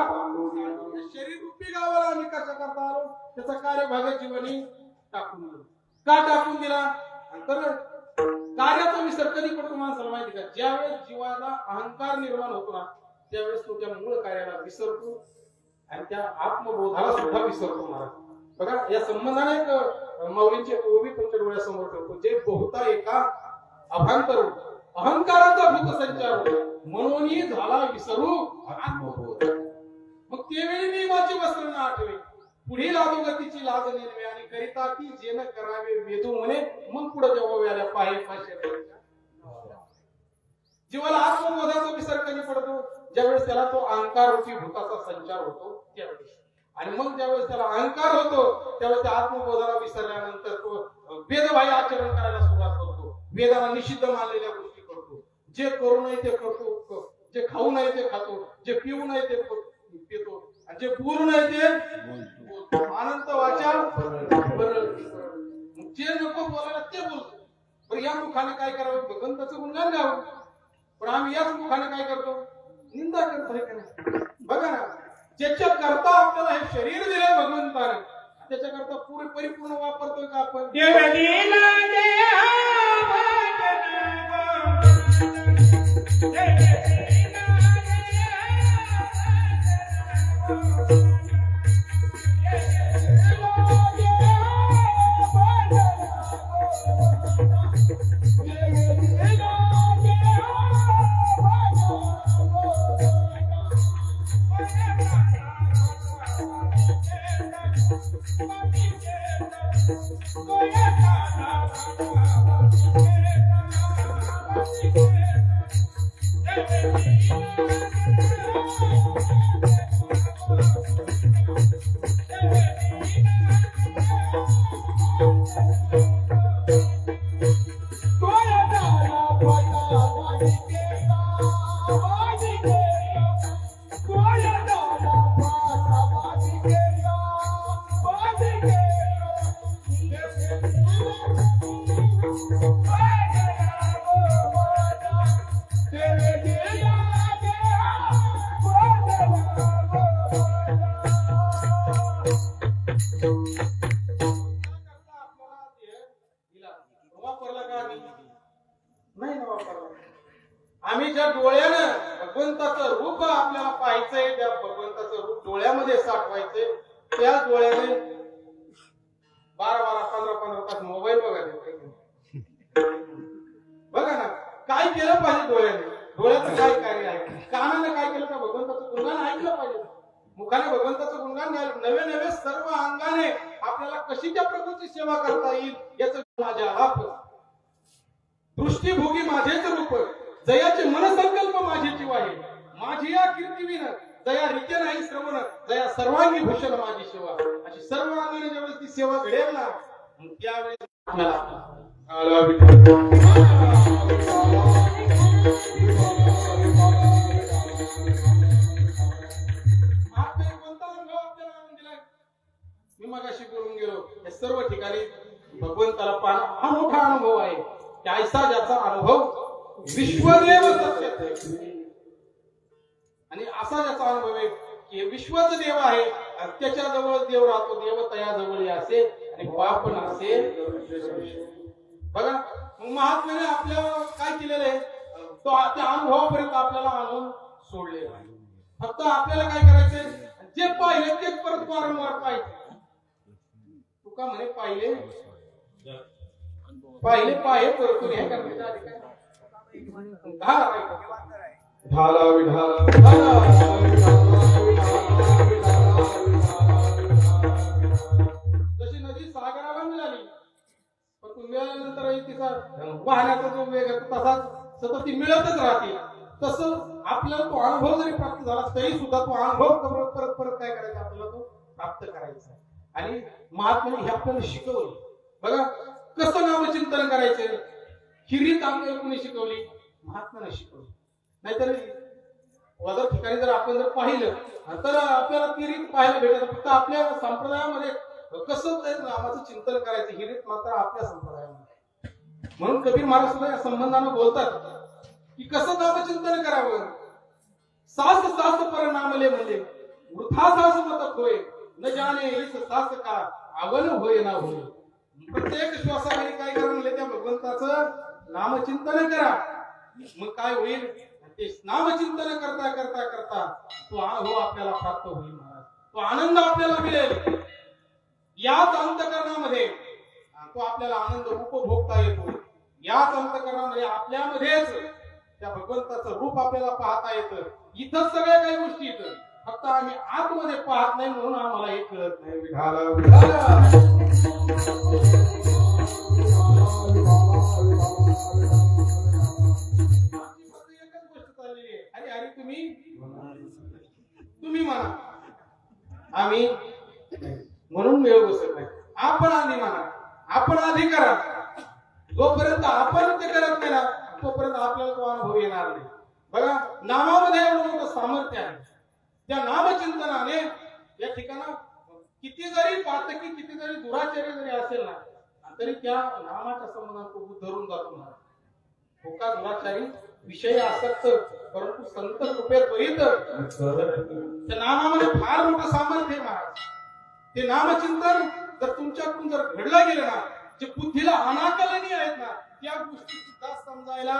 शरीर रूपी गावाला आम्ही कशा करता आलो, त्याचा कार्यभाग जीवनी टाकून दिला. का टाकून दिला? तर कार्याचा विसर कधी पडतो माणसाला माहिती का? ज्यावेळेस जीवाला अहंकार निर्माण होतो ना त्यावेळेस तो त्या मूळ कार्याला विसरतो आणि त्या आत्मबोधाला सुद्धा विसरतो. महाराज बघा या संबंधाने एक माऊलींची ओवी तुमच्या डोळ्यासमोर ठेवतो. जे बहुता एका अभांतर अहंकाराचा भूत संचार होतो, म्हणूनही झाला विसरू आत्मबोध. मग त्यावेळी मी माझी वस्त्र न आठवे, पुढील अधोगतीची लाज नेनवे, आणि करिता की जे न करावे वेदू म्हणे, मग पुढे जेव्हा व्याला पाहे पाशे. जीवाला आत्मबोधाचा विसर कधी पडतो? ज्यावेळेस त्याला तो अहंकार रूपी भूताचा संचार होतो त्यावेळेस. आणि मग ज्यावेळेस त्याला अहंकार होतो त्यावेळेस त्या आत्मबोधाला विसरल्यानंतर तो वेदबाह्य आचरण करायला सुरुवात करतो, वेदाला निषिद्ध मानलेल्या गोष्टी करतो. जे करू नये ते करतो, जे खाऊ नये ते खातो, जे पिऊ नये ते पितो, आणि जे बोलू नये ते बोलतो. अनंत वाचा जे नको बोलायला ते बोलतो. पण या मुखाने काय करावं? भगवंताचं गुणगान गावं. पण आम्ही याच मुखाने काय करतो? निंदा करतो. हे का बघा ना, ज्याच्या करता आपल्याला हे शरीर दिलंय भगवंताने, त्याच्याकरता पुरे परिपूर्ण वापरतोय का आपण? आम्ही ज्या डोळ्यानं भगवंताचं रूप आपल्याला पाहायचंय, त्या भगवंताचं रूप डोळ्यामध्ये साठवायचंय, त्या डोळ्याने 12-12, 15-15 तास मोबाईल बघायचे. बघा ना काय केलं पाहिजे डोळ्याने, डोळ्याचं काय कार्य आहे. कानाने काय केलं का? भगवंताचं गुणगान ऐकलं पाहिजे. मुखाने भगवंताचं गुणगान गायलं. नवे नवे सर्व अंगाने आपल्याला कशी त्या प्रभूची सेवा करता येईल याचं माझ्या लाभ. दृष्टीभोगी माझेच रूप, जयाचे मनसंकल्प माझे जीव आहे. माझी या कीर्तीविन जया रित्य नाही श्रवण, जया सर्वांगी भूषण माझी सेवा. अशी सर्व अंगाने ज्यावेळेस ती सेवा घडेल ना त्यावेळेस मी मगाशी बोलून गेलो. या सर्व ठिकाणी भगवंताला पाहणं हा मोठा अनुभव आहे. त्याचा ज्याचा अनुभव विश्वदेव सत्य, आणि असा ज्याचा अनुभव आहे की विश्वच देव आहे आणि त्याच्या जवळ देव राहतो, देव तया जवळ असे आणि पाप नसे. बघा मग महात्म्याने आपल्या काय केलेलं आहे, तो त्या अनुभवापर्यंत आपल्याला आणून सोडलेला आहे. फक्त आपल्याला काय करायचंय, जे पाहिले तेच परत वारंवार पाहिजे. तुका म्हणे पाहिले पाहिले पाहे परतून हे करण्याचा अधिकार ढाला विढाला जशी नदी सागराला मिळाली, पण मिळाल्यानंतर तिचा वाहण्याचा जो वेग तसाच सतत ती मिळतच राहते. तसं आपल्याला तो अनुभव जरी प्राप्त झाला तरी सुद्धा तो अनुभव परत परत काय करायचा, आपल्याला तो प्राप्त करायचा. आणि महात्म्याने हे आपल्याला शिकवलं. बघा कसं नामचिंतन करायचं, ही रीत आपल्याला कोणी शिकवली, महात्म्याने शिकवली. नाहीतर वदर ठिकाणी जर आपण जर पाहिलं तर आपल्याला ती रीत पाहायला भेटत. फक्त आपल्या संप्रदायामध्ये कसं नामाचं चिंतन करायचं ही रीत मात्र आपल्या संप्रदायामध्ये. म्हणून कबीर महाराज सुद्धा या संबंधानं बोलतात की कसं नामचिंतन करावं. सास सास पर नामले म्हणजे वृथा सास मत होय, न जाणे इस सास का आवन होय ना होय. प्रत्येक श्वासाखाली काय करा म्हणले, त्या भगवंताचं नामचिंतन करा. मग काय होईल, ते नामचिंतन करता करता करता तो अनुभव आपल्याला प्राप्त होईल. महाराज तो आनंद आपल्याला मिळेल. याच अंतकरणामध्ये तो आपल्याला आनंद उपभोगता येतो. याच अंतकरणामध्ये आपल्यामध्येच त्या भगवंताचं रूप आपल्याला पाहता येतं. इथंच सगळ्या काही गोष्टी येतं, फक्त आम्ही आतमध्ये पाहत नाही म्हणून आम्हाला हे कळत नाही. विठाला विठाला अरे अरे तुम्ही म्हणा, आम्ही म्हणून मिळू बसत नाही. आपण आधी म्हणा, आपण आधी करा. जोपर्यंत आपण ते करत नाही ना तोपर्यंत आपल्याला तो अनुभव येणार नाही. बघा नामामध्ये एवढं मोठं सामर्थ्य आहे. त्या नामचिंतनाने या ठिकाणा किती जरी पातकी किती जरी दुराचार्य जरी असेल ना तरी त्या नामाच्या संबंधात तो धरून जातो ना. होका दुराचारी विषय आसक्त परंतु संत कृपेत त्वरित. त्या नामामध्ये फार मोठं सामर्थ्य आहे महाराज. ते नामचिंतन जर तुमच्याकडून जर घडलं गेलं ना, जे बुद्धीला अनाकलनीय आहेत ना त्या गोष्टी सुद्धा समजायला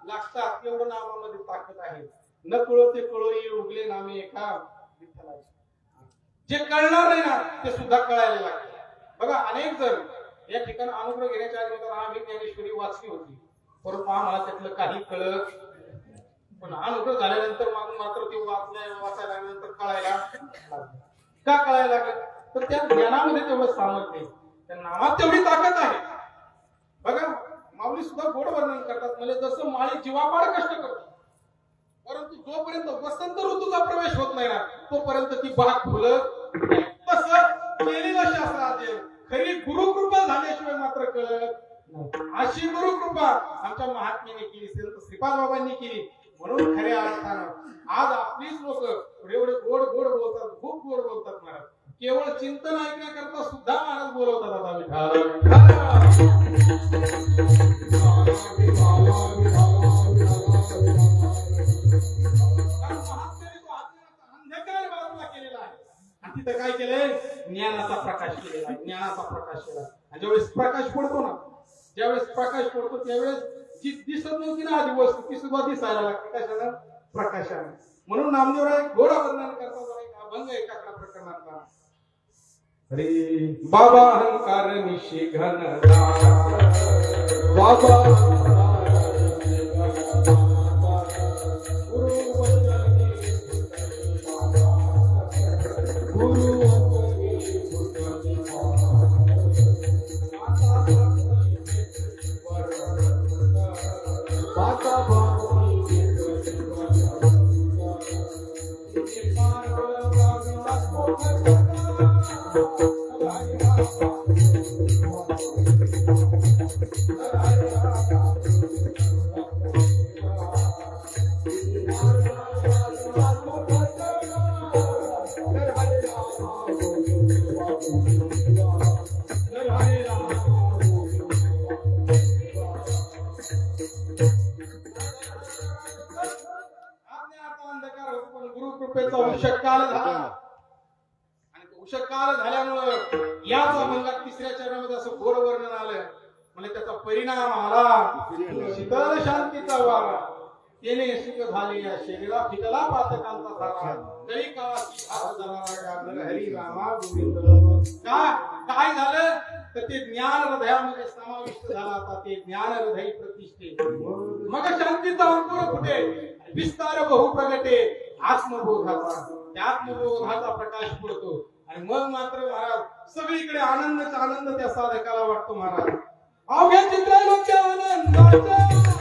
लागतात. एवढं नामामध्ये ताकद आहे. न कळो ते कळो येईल उगले नामे एका विठ्ठलाचे. जे कळणार नाही ना ते सुद्धा कळायला लागतं. बघा अनेक जण या ठिकाणी अनुग्रह घेण्याच्या अगोदर आम्ही ज्ञानेश्वरी वाचली होती, परंतु आम्हाला त्यातलं काही कळत. पण अनुग्रह झाल्यानंतर मात्र ते वाचायला लागल्यानंतर कळायला का कळायला लागलं, तर त्या ज्ञानामध्ये तेवढं सामर्थ्य आहे, त्या नामात तेवढी ताकद आहे. बघा माऊली सुद्धा गोड वर्णन करतात. म्हणजे जसं माळी जीवापाड कष्ट करतो, परंतु जोपर्यंत वसंत ऋतूचा प्रवेश होत नाही ना तोपर्यंत ती बाग फुलत नाही. तसं केलेलं शास्त्राचे खरी गुरुकृपा झाल्याशिवाय मात्र कळत नाही. अशी गुरुकृपा आमच्या महात्म्याने केली, संत श्रीपाद बाबांनी केली. म्हणून खऱ्या अर्थानं आज आपलीच लोक एवढे गोड गोड बोलतात, खूप गोड बोलतात महाराज. केवळ चिंतन ऐकण्याकरता सुद्धा महाराज बोलवतात. आता विठाल अंधकार बाजूला केलेला आहे आणि तिथं काय केलंय, ज्ञानाचा प्रकाश केलेला आहे. ज्ञानाचा प्रकाश केला आणि ज्यावेळेस प्रकाश पडतो ना, ज्यावेळेस प्रकाश पडतो त्यावेळेस जी दिसत नव्हती ना आधी वस्तू ती सुद्धा दिसायला लागते. कशाला? प्रकाशाने. म्हणून नामदेवराय गोड वर्णन करतात एक अभंग एकाकडा प्रकरणातला. अरे बाबा अहंकार निशी घन बाबा Thank you. उषःकाल झाला आणि तो उषःकाल झाल्यामुळं याच अभंगात तिसऱ्या चरणामध्ये असं घोर वर्णन आलं म्हणजे त्याचा परिणाम आला शीतल शांतीचा वारा तेने सुख झाले या शरीरा फिटला पातकांचा सारा तरी काळाची हात झाला हरी रामा गोविंद काय झालं तर ते ज्ञान हृदयामध्ये समाविष्ट झाला आता ते ज्ञान हृदय प्रतिष्ठे मग शांतीचा अंकुर फुटे विस्तार बहु प्रगटे आत्मबोधाचा त्या आत्मबोधाचा प्रकाश पडतो आणि मग मात्र महाराज सगळीकडे आनंदच आनंद त्या साधकाला वाटतो महाराज अवघ्या चित्रलोक्या आनंदाच्या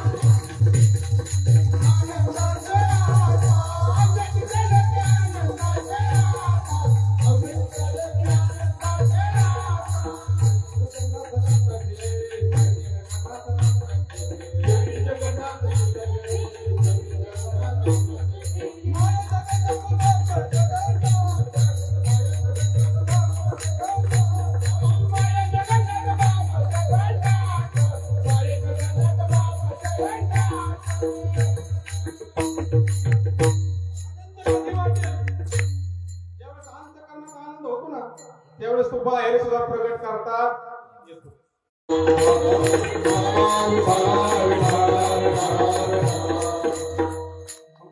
त्यावेळेस तो बाहेर सुद्धा प्रगट करतात येतो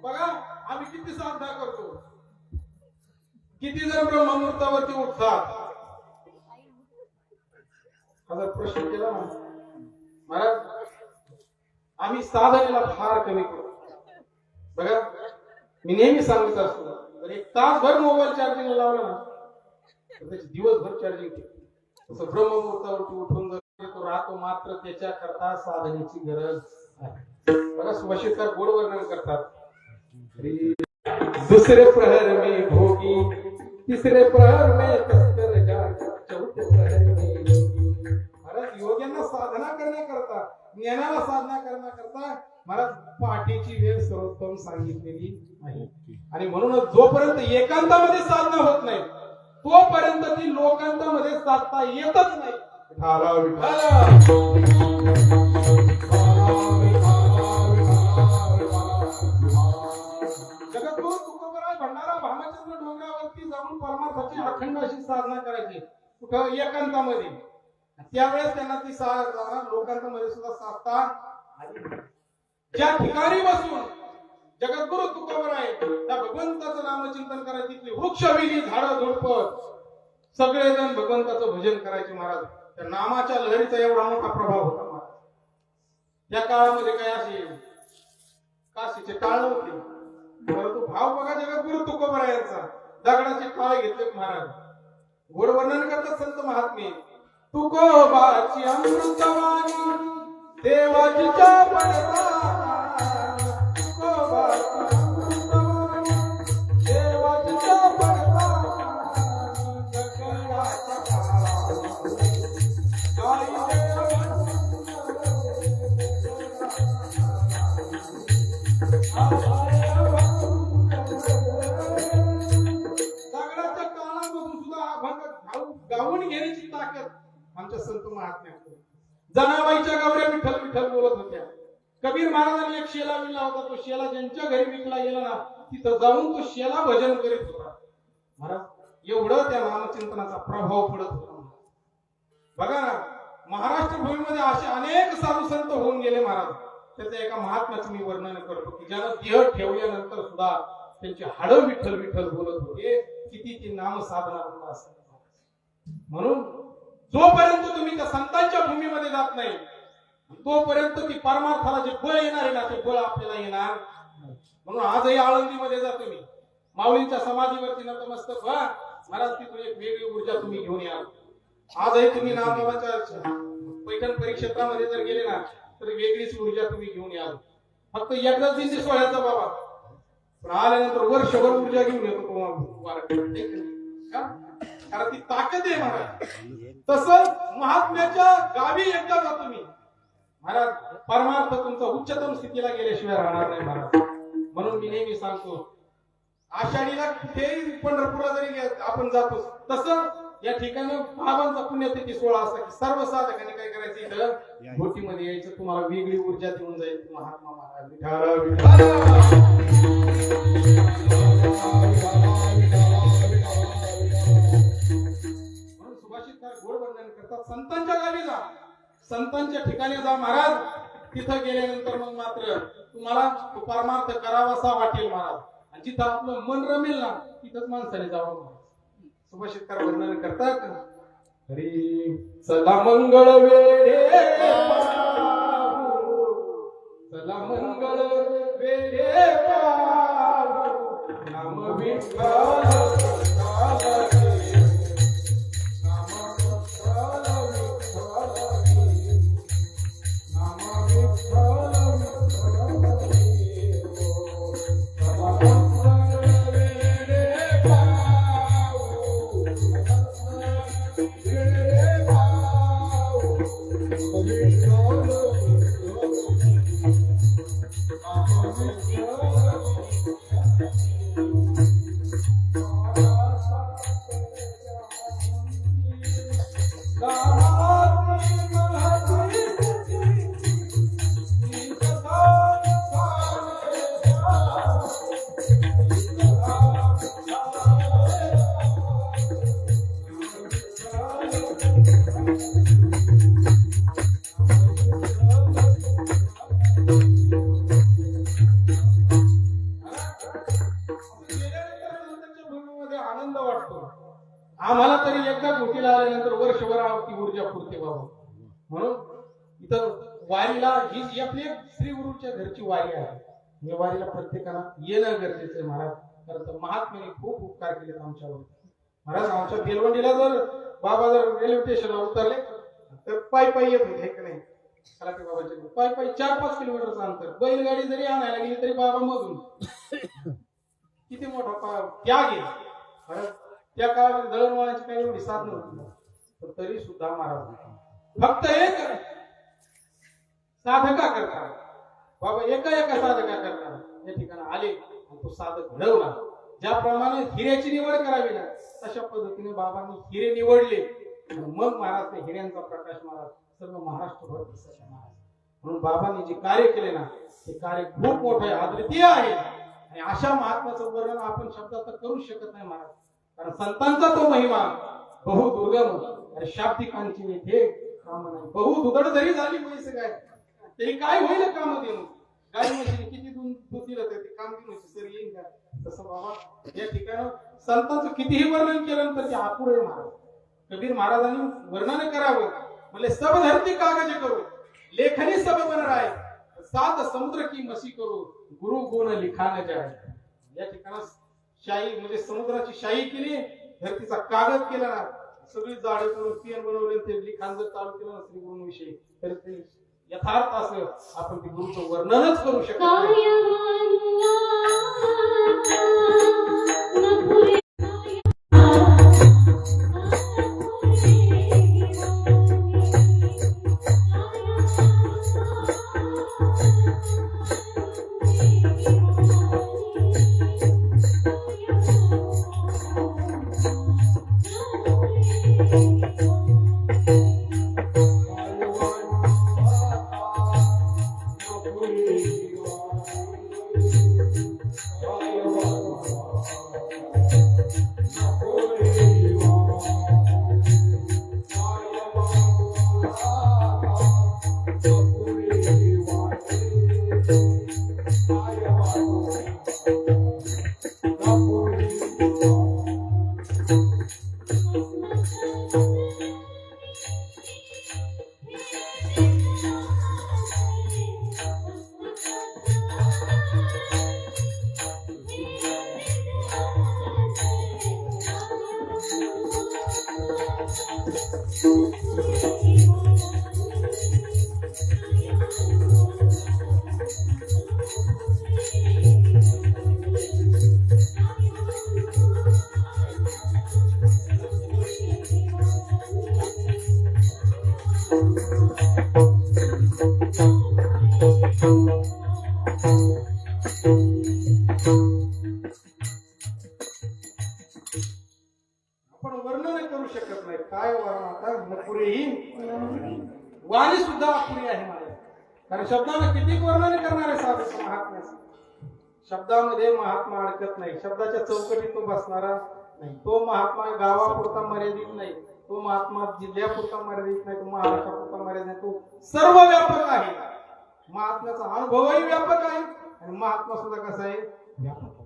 बघा आम्ही किती साधना करतो किती जण ब्रह्ममुहूर्तावरती उठतात हा प्रश्न केला ना महाराज आम्ही साधनेला फार कमी करतो बघा मी नेहमी सांगत असतो तर एक तासभर मोबाईल चार्जिंग लावला ना त्याची दिवसभर चार्जिंग केली तसं ब्रह्ममुहूर्तावरती उठून जर तो राहतो मात्र त्याच्या करता साधनेची गरज आहे बघा सुभाषितकार गोड वर्णन करतात दुसरे प्रहर में भोगी तिसरे प्रहर में तस्कर जाग चौथे प्रहर में योगी महाराज योग्यांना साधना करण्याकरता ज्ञानाला साधना करण्याकरता महाराज पाठीची वेळ सर्वोत्तम सांगितलेली आहे आणि म्हणूनच जोपर्यंत एकांतामध्ये साधना होत नाही तोपर्यंत ती लोकांतामध्ये साधता येतच नाही जगद्गुरु तुकोबराय भंडारा भामचंद्र डोंगरावरती जाऊन परमार्थाची अखंड अशी साधना करायची कुठं एकांतामध्ये त्यावेळेस त्यांना ती साधना लोकांतामध्ये सुद्धा साधता ज्या ठिकाणी बसून जगद्गुरु तुकोबराय त्या भगवंताचं नामचिंतन करायचे तिथली वृक्षवेली झाडं झुडपं सगळेजण भगवंताचं भजन करायचे महाराज त्या नामाच्या लहरीचा एवढा मोठा प्रभाव होता महाराज त्या काळामध्ये काय असे काशीचे टाळ नव्हते परंतु भाव बघा जगद्गुरु तुकोबरायांचा दगडाचे टाळ घेतले महाराज गोड वर्णन करतात संत महात्मे तुकोबाची अमृतवाणी देवाची पडता गाऊन घेण्याची ताकद आमच्या संत महात्म्याकडे जनाबाईच्या गावऱ्या विठ्ठल विठ्ठल बोलत होत्या कबीर महाराजांनी एक शेला विकला होता तो शेला ज्यांच्या घरी विकला गेला ना तिथं जाऊन तो शेला भजन करीत होता महाराज एवढं त्या नामचिंतनाचा प्रभाव पडत होता बघा ना महाराष्ट्र भूमीमध्ये असे अनेक साधू संत होऊन गेले महाराज त्याच्या एका महात्म्याचं मी वर्णन करतो की ज्यानं देह ठेवल्यानंतर सुद्धा त्यांची हाडं विठ्ठल विठ्ठल बोलत होते किती ती नाम साधना होत असत म्हणून जोपर्यंत तुम्ही त्या संतांच्या भूमीमध्ये जात नाही तोपर्यंत ती परमार्थाला जे बळ येणार आहे ना ते बळ आपल्याला येणार म्हणून आजही आळंदीमध्ये जा तुम्ही माऊलींच्या समाधीवरती नतमस्तक व्हा महाराज तिथून एक वेगळी ऊर्जा तुम्ही घेऊन या आजही तुम्ही नामदेवाच्या पैठण परिक्षेत्रामध्ये जर गेले ना तर वेगळीच ऊर्जा तुम्ही घेऊन याल फक्त एकदाच दिवशी सोहळ्याचा बाबा पण आल्यानंतर वर्षभर ऊर्जा घेऊन येतो कारण ती ताकद आहे महाराज तसंच महात्म्याच्या गावी एकदा जा तुम्ही महाराज परमार्थ तुमचा उच्चतम स्थितीला गेल्याशिवाय राहणार नाही महाराज म्हणून मी नेहमी सांगतो आषाढीला कुठेही पंढरपूरला जरी आपण जातो तसं या ठिकाणी बाबांचा पुण्यतिथी सोहळा असता की सर्व साधकांनी काय करायचं इथं भोटीमध्ये यायचं. तुम्हाला वेगळी ऊर्जा देऊन जाईल. महात्मा महाराज विठाल म्हणून सुभाषितकार गोड वर्णन करतात. संतांच्या गावी जा, संतांच्या ठिकाणी जा महाराज. तिथं गेल्यानंतर मग मात्र तुम्हाला तो परमार्थ करावासा वाटेल महाराज. आणि जिथं आपलं मन रमेल ना तिथंच माणसाने जावं महाराज. सुभाषितकार वर्णन करतात. हरी चला मंगळ वेळे पाहू, चला मंगळ वेळे पाहू, नाम विठ्ठल आनंद वाटतो. आम्हाला तरी एकदा भोटीला आल्यानंतर वर्षभर ती ऊर्जा पुरते बाबा. म्हणून इथं वारीला ही आपली श्री गुरुच्या घरची वारी आहे. या वारीला प्रत्येकाला येणं गरजेचं आहे महाराज. कारण तर महात्म्याने खूप उपकार केले आमच्यावर महाराज. आमच्या बेलवंडीला जर बाबा जर रेल्वे स्टेशनला उतरले तर पायी पायी येत होते का नाही. कलापी बाबाचे पायी पायी 4-5 किलोमीटरचं अंतर. बैलगाडी जरी आणायला गेली तरी बाबा मधून किती मोठा त्याग आहे. त्या काळात दळणवळणाची काही एवढी साधनं होती तरी सुद्धा महाराज फक्त एक साधका करता बाबा एका साधका करता या ठिकाणी आले आणि तो साधक घडवला. ज्याप्रमाणे हिऱ्याची निवड करावी ना तशा पद्धतीने बाबांनी हिरे निवडले. मग महाराज हिऱ्यांचा प्रकाश महाराज सर्व महाराष्ट्रभर दिसत महाराज. म्हणून बाबांनी जे कार्य केले ना ते कार्य खूप मोठं आहे, अद्वितीय आहे. आणि अशा महात्म्याचं वर्णन आपण शब्दात करूच शकत नाही महाराज. कारण संतांचा तो महिमा बहु दुर्गम आणि शाब्दिकांची इथे काम नाही. बहु दुधड जरी झाली म्हैस गाय तरी काय होईल काम देणं. गाय म्हशीने किती दूध दिलं तर ते काम देणं सर येईल का. तसं बाबा या ठिकाणी संतांचं कितीही वर्णन केलं तर ते अपुरे आहे महाराज. कबीर महाराजांनी वर्णन करावं म्हणजे सब धरती कागज करू लेखनी सब बन राय 7 समुद्र की मसी करू गुरु गुण लिखाण जाय. या ठिकाणी शाही म्हणजे समुद्राची शाही केली, धरतीचा कागद केला ना, सगळी जाळे करून पेन बनवले. ते लिखाण जर चालू केलं ना श्री गुरुविषयी तर ते यथार्थ असं आपण ते गुरुचं वर्णनच करू शकतो. आपण वर्णन करू शकत वाणी सुद्धा अपुरी आहे महाराज. कारण शब्दानं किती वर्णन करणार आहे साधू महात्म्याचं. शब्दामध्ये महात्मा अडकत नाही, शब्दाच्या चौकटीत तो बसणारा नाही. तो महात्मा गावापुरता मर्यादित नाही, तो महात्मा जिल्ह्यापुरता मर्यादित नाही, तो महाराष्ट्रापुरता मर्यादित नाही, तो सर्व व्यापक आहे. महात्म्याचा अनुभवही व्यापक आहे आणि महात्मा सुद्धा कसा आहे व्यापक.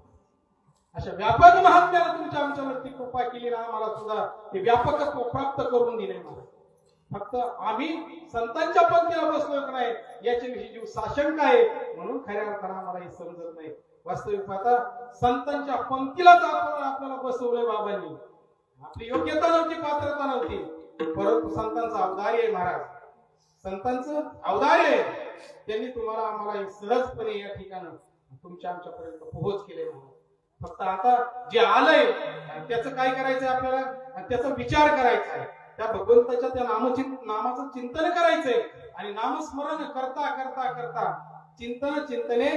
अशा व्यापक महात्म्याला तुमच्या आमच्यावरती कृपा केली ना, आम्हाला सुद्धा ते व्यापकत्व प्राप्त करून दिले. फक्त आम्ही संतांच्या पंक्तीला बसलोय का नाही याच्याविषयी जीव साशंक आहे, म्हणून खऱ्या अर्थानं आम्हाला हे समजत नाही. वास्तविक पाहता संतांच्या पंक्तीलाच आपल्याला बसवलंय बाबांनी. आपली योग्यता नव्हती, पात्रता नव्हती, परंतु संतांचं औदार्य आहे महाराज, संतांचं औदार्य आहे. त्यांनी तुम्हाला आम्हाला सहजपणे या ठिकाणी तुमच्या आमच्यापर्यंत पोहोच केले. फक्त आता जे आलंय त्याचं काय करायचंय आपल्याला, त्याचा विचार करायचा आहे. त्या भगवंताच्या त्या नामाचं चिंतन करायचंय आणि नामस्मरण करता करता करता चिंतने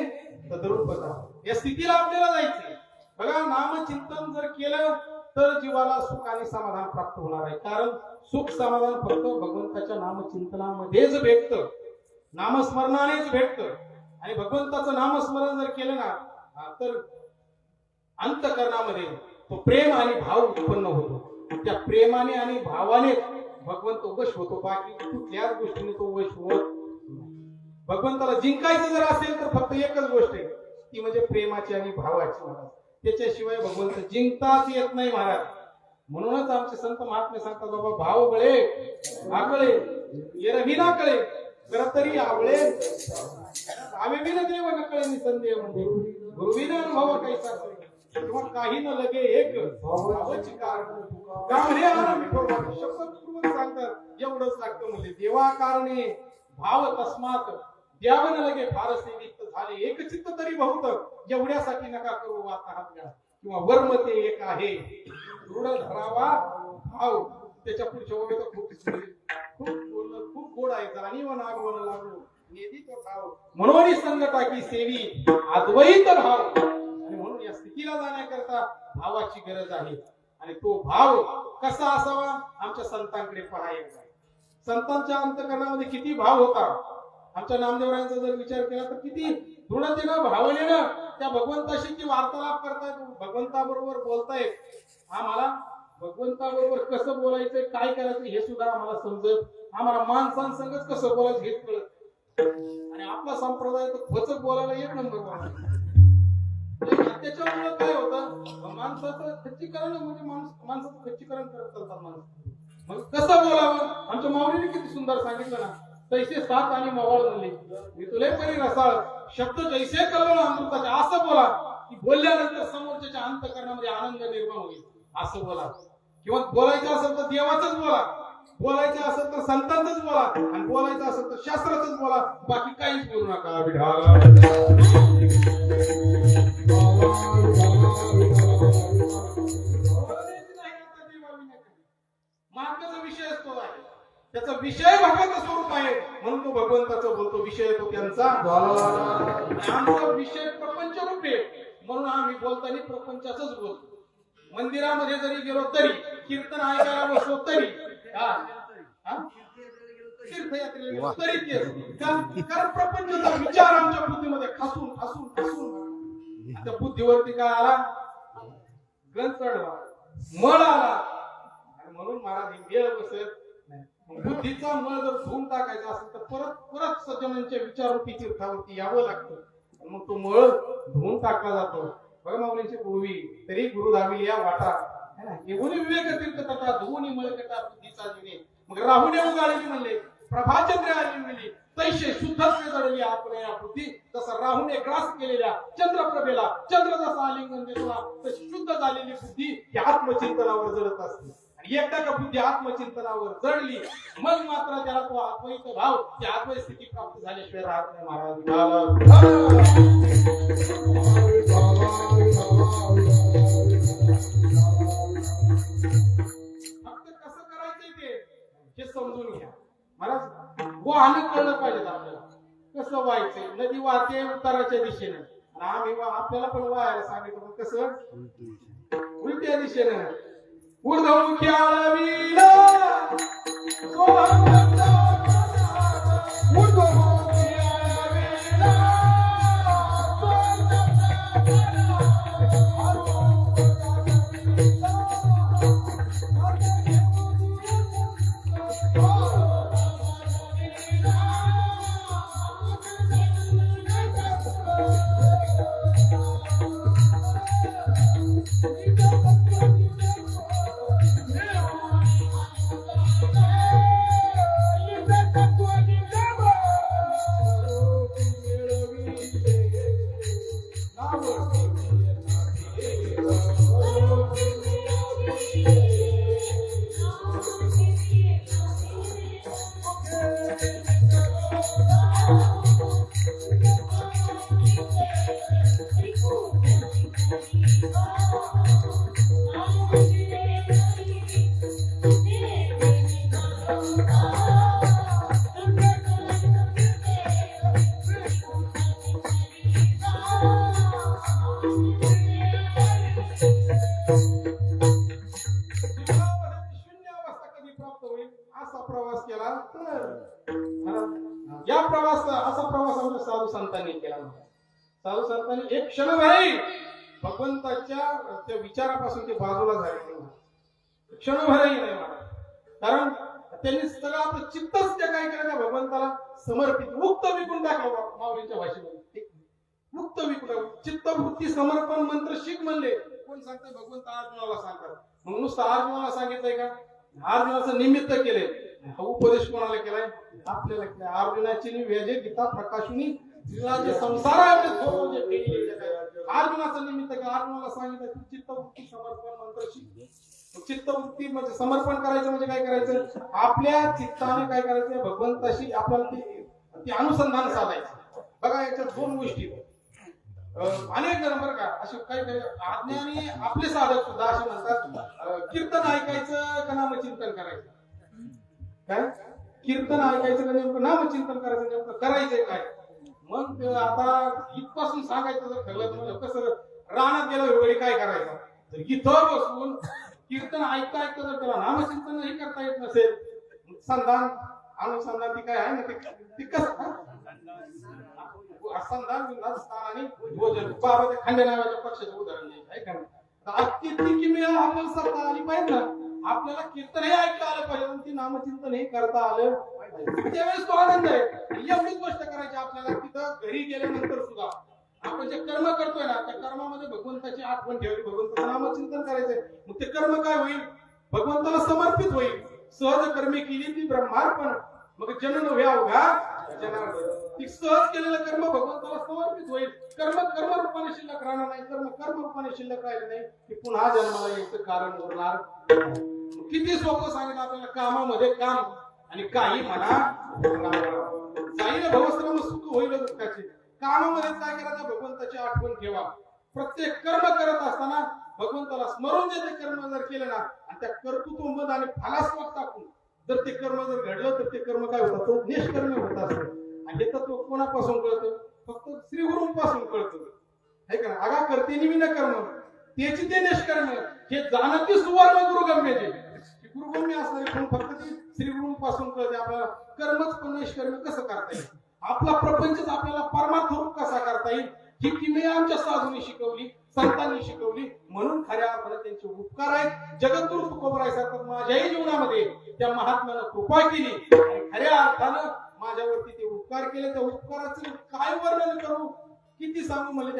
तद्रूपता या स्थितीला आपल्याला जायचंय. बघा, नामचिंतन जर केलं तर जीवाला सुख आणि समाधान प्राप्त होणार आहे. कारण सुख समाधान फक्त भगवंताच्या नामचिंतनामध्येच भेटतं, नामस्मरणानेच भेटतं. आणि भगवंताचं नामस्मरण जर केलं ना तर अंतःकरणामध्ये तो प्रेम आणि भाव उत्पन्न होतो. त्या प्रेमाने आणि भावाने भगवंत वश होतो, बाकी कुठल्याच गोष्टीने तो वश होत. भगवंताला जिंकायचं जर असेल तर फक्त एकच गोष्ट आहे, ती म्हणजे प्रेमाची आणि भावाची महाराज. त्याच्याशिवाय भगवंत जिंकताच येत नाही महाराज. म्हणूनच आमचे संत महात्मे सांगतात, बाबा भाव बळे आकळे येरविना कळे कर तरी आवळे आवेविन देव नकळे निसंदेह म्हणजे गुरुविन अनुभव कैसा किंवा काही न लगे एक भावाची कारण शब्द सांगतात एवढंच लागतं. म्हणजे देवा कारणे भाव तस्मात द्यावं न लगे फारसे विक्त झाले एक चित्त तरी बहुत एवढ्यासाठी नका करू वाताहात किंवा वर्म ते एक आहे दृढ धरावा भाव. त्याच्या पुढच्या ओळी खूप गोड आहे. जाणीव नागवण लागू नेदी तो भाव म्हणून संगता की सेवी अद्वैत भाव. आणि म्हणून या स्थितीला जाण्याकरता भावाची गरज आहे. आणि तो भाव कसा असावा, आमच्या संतांकडे पहायचा. संतांच्या अंतःकरणामध्ये किती भाव होता. आमच्या नामदेवरायांचा जर विचार केला तर किती दृढतेनं भावनेनं त्या भगवंताशी ती वार्तालाप करतायत, भगवंताबरोबर बोलतायत. आम्हाला भगवंताबरोबर कसं बोलायचंय, काय करायचं हे सुद्धा आम्हाला समजत. आम्हाला माणसांसंगच कसं बोलायचं हेच कळत. आणि आपला संप्रदाय तर खोचक बोलायला एक नंबर. त्याच्यामुळे काय होतं, माणसाचं खच्चीकरण म्हणजे माणसाचं खच्चीकरण करत चालतात माणूस. मग कसं बोलावं, आमच्या माऊलीने किती सुंदर सांगितलं ना, तैसे साथ आणि मवाळ म्हणले मी तुले परी रसाळ शब्द जैसे कळवलं अमृताचे. असं बोला की बोलल्यानंतर समोरच्या अंतःकरणामध्ये आनंद निर्माण होईल, असं बोला. किंवा बोलायचं असेल तर देवाचंच बोला, बोलायचं असेल तर संतांचंच बोला, आणि बोलायचं असेल तर शास्त्राचंच बोला, बाकी काहीच बोलू नका. मार्गाचा विषय असतो आहे, त्याचा विषय भगवंत स्वरूप आहे म्हणून तो भगवंताचा बोलतो. विषय तो त्यांचा, आमचा विषय प्रपंच रूप आहे म्हणून आम्ही बोलताना प्रपंचाचंच बोलतो. मंदिरामध्ये जरी गेलो तरी, कीर्तन ऐकायला बसलो तरी, तीर्थयात्रेला तरी तेच. कारण प्रपंचाचा विचार आमच्या बुद्धीमध्ये खासून खासून खासून त्या बुद्धीवरती काय आला, गंज चढला, मळ आला. म्हणून महाराज वेळ बसत बुद्धीचा मळ जर धुवून टाकायचा असेल तर परत परत सज्जनांच्या विचारवरती तीर्थावरती यावं लागतं. मग तो मळ धुवून टाकला जातो. बघा माऊलींची पूर्वी तरी गुरु दाविली या वाटा है ना, येऊन विवेक तीर्थ तथा धुवून मळ कटा बुद्धीचा जुने. मग राहुने उगाळली म्हणले, प्रभाचंद्र आली म्हणली, तैसे शुद्धत्व जडली आपल्या या बुद्धी. तसा राहुने ग्रास केलेल्या चंद्रप्रभेला चंद्र जसा आलिंगन देतोला तशी शुद्ध झालेली बुद्धी ही आत्मचिंतनावर जडत असते. आणि एकदा का बुद्धी आत्मचिंतनावर जडली मग मात्र त्याला तो अद्वैत भाव, ती अद्वैत स्थिती प्राप्त झाल्याशिवाय राहत नाही महाराज. फक्त कसं करायचंय ते हे समजून घ्या महाराज. वाहन कळलं पाहिजे आपल्याला कसं व्हायचंय. नदी वाहते उत्तराच्या दिशेने आणि आम्ही आपल्याला पण वाहायला सांगितलं, कसं उलट्या दिशेने. ऊर्ध्वमुखी आळविला शून्य अवस्था कधी प्राप्त होईल असा प्रवास केला तर या प्रवास असा प्रवास आमच्या साधू संतांनी केला. साधू संतांनी एक क्षणभरही भगवंताच्या त्या विचारापासून ते बाजूला झाले क्षणभरही नाही म्हणा. कारण त्यांनी सगळं आपलं चित्तच त्या काय केलं त्या भगवंताला समर्पित मुक्त विकून टाकलं. माऊलींच्या भाषेमध्ये मुक्त विकून चित्तवृत्ती समर्पण मंत्र शिक म्हणले. कोण सांगतंय? भगवंत अर्जुनाला सांगतात. मग नुसतं अर्जुनाला सांगितलंय का? अर्जुनाचं निमित्त केले. हा उपदेश कोणाला केलाय? आपल्याला केलाय. अर्जुनाची व्याजे गीता प्रकाशुनी संसारामध्ये अर्जुनाचं निमित्त केलं. अर्जुनाला सांगितलं चित्तवृत्ती समर्पण मंत्र शिक. चित्तवृत्ती म्हणजे समर्पण करायचं म्हणजे काय करायचं? आपल्या चित्ताने काय करायचं? भगवंताशी आपल्याला ते अनुसंधान साधायचं. बघा याच्यात दोन गोष्टी अनेक जण बरं का असे काही अज्ञानी आपले साधक सुद्धा असे म्हणतात कीर्तन ऐकायचं का नामचिंतन करायचं. काय कीर्तन ऐकायचं का नेमकं नामचिंतन करायचं नेमकं करायचंय काय? मग आता इथपासून सांगायचं जर ठरलं तर कसं रानात गेलं वेळी काय करायचं? तर इथं बसून कीर्तन ऐकता ऐकता जर त्याला नामचिंतनही करता येत नसेल संधान अनुसंधान ती काय आहे ना ते कसं असंधान स्थान आणि भोजन बाबा ते खंड नावाच्या पक्षाचं उदाहरण आहे का? आपल्याला सत्ता आली पाहिजे ना. आपल्याला कीर्तन हे ऐकता आलं पाहिजे आणि ते नामचिंतन हे करता आलं पाहिजे. त्यावेळेस तो आनंद आहे. एवढीच गोष्ट करायची आपल्याला. तिथं घरी गेल्यानंतर सुद्धा आपण जे कर्म करतोय ना त्या कर्मामध्ये भगवंताची आठवण ठेवली. भगवंताचं नामचिंतन करायचंय. मग ते कर्म काय होईल? भगवंताला समर्पित होईल. सहज कर्मे केली ती ब्रह्मार्पण मग जनन व्यावघा ती सहज केलेलं कर्म भगवंताला समर्पित होईल. कर्म कर्म रूपाने शिल्लक राहणार नाही. कर्म रूपाने शिल्लक राहिले नाही की पुन्हा जन्माला यायचं कारण उरणार. किती सोपं सांगितलं आपल्याला. कामामध्ये काम आणि काही म्हणा जाईल भवश्रम सुख होईल दुःखाचे. कामामध्ये काय करायचं? भगवंताची आठवण ठेवा. प्रत्येक कर्म करत असताना भगवंताला स्मरून जे ते कर्म जर केलं ना आणि त्या कर्तृत्व आणि फलास्पद टाकून जर ते कर्म जर घडलं तर ते कर्म काय होतं? निष्कर्म होत असतं. आणि हे तत्व कोणापासून कळतं? फक्त श्री गुरूंपासून कळतं. है का? आगा करते निमिन कर्म त्याची ते निष्कर्म हे जाणती सुवर्ण गुरुगम्य जे गुरुगम्य असणारे पण फक्त ते श्री गुरूंपासून कळते. आपल्याला कर्मच पण निष्कर्म कसं करता येईल? आपला प्रपंचच आपल्याला परमार्थ रूप कसा करता येईल ही किमया आमच्या साधूंनी शिकवली, संतांनी शिकवली. म्हणून खऱ्या अर्थाने त्यांचे उपकार आहेत. जगद्गुरु तुकोबरायसारखं माझ्याही जीवनामध्ये त्या महात्म्यानं कृपा केली आणि खऱ्या अर्थानं माझ्यावरती ते उपकार केले. त्या उपकाराचं काय वर्णन करू? किती सांगू? मला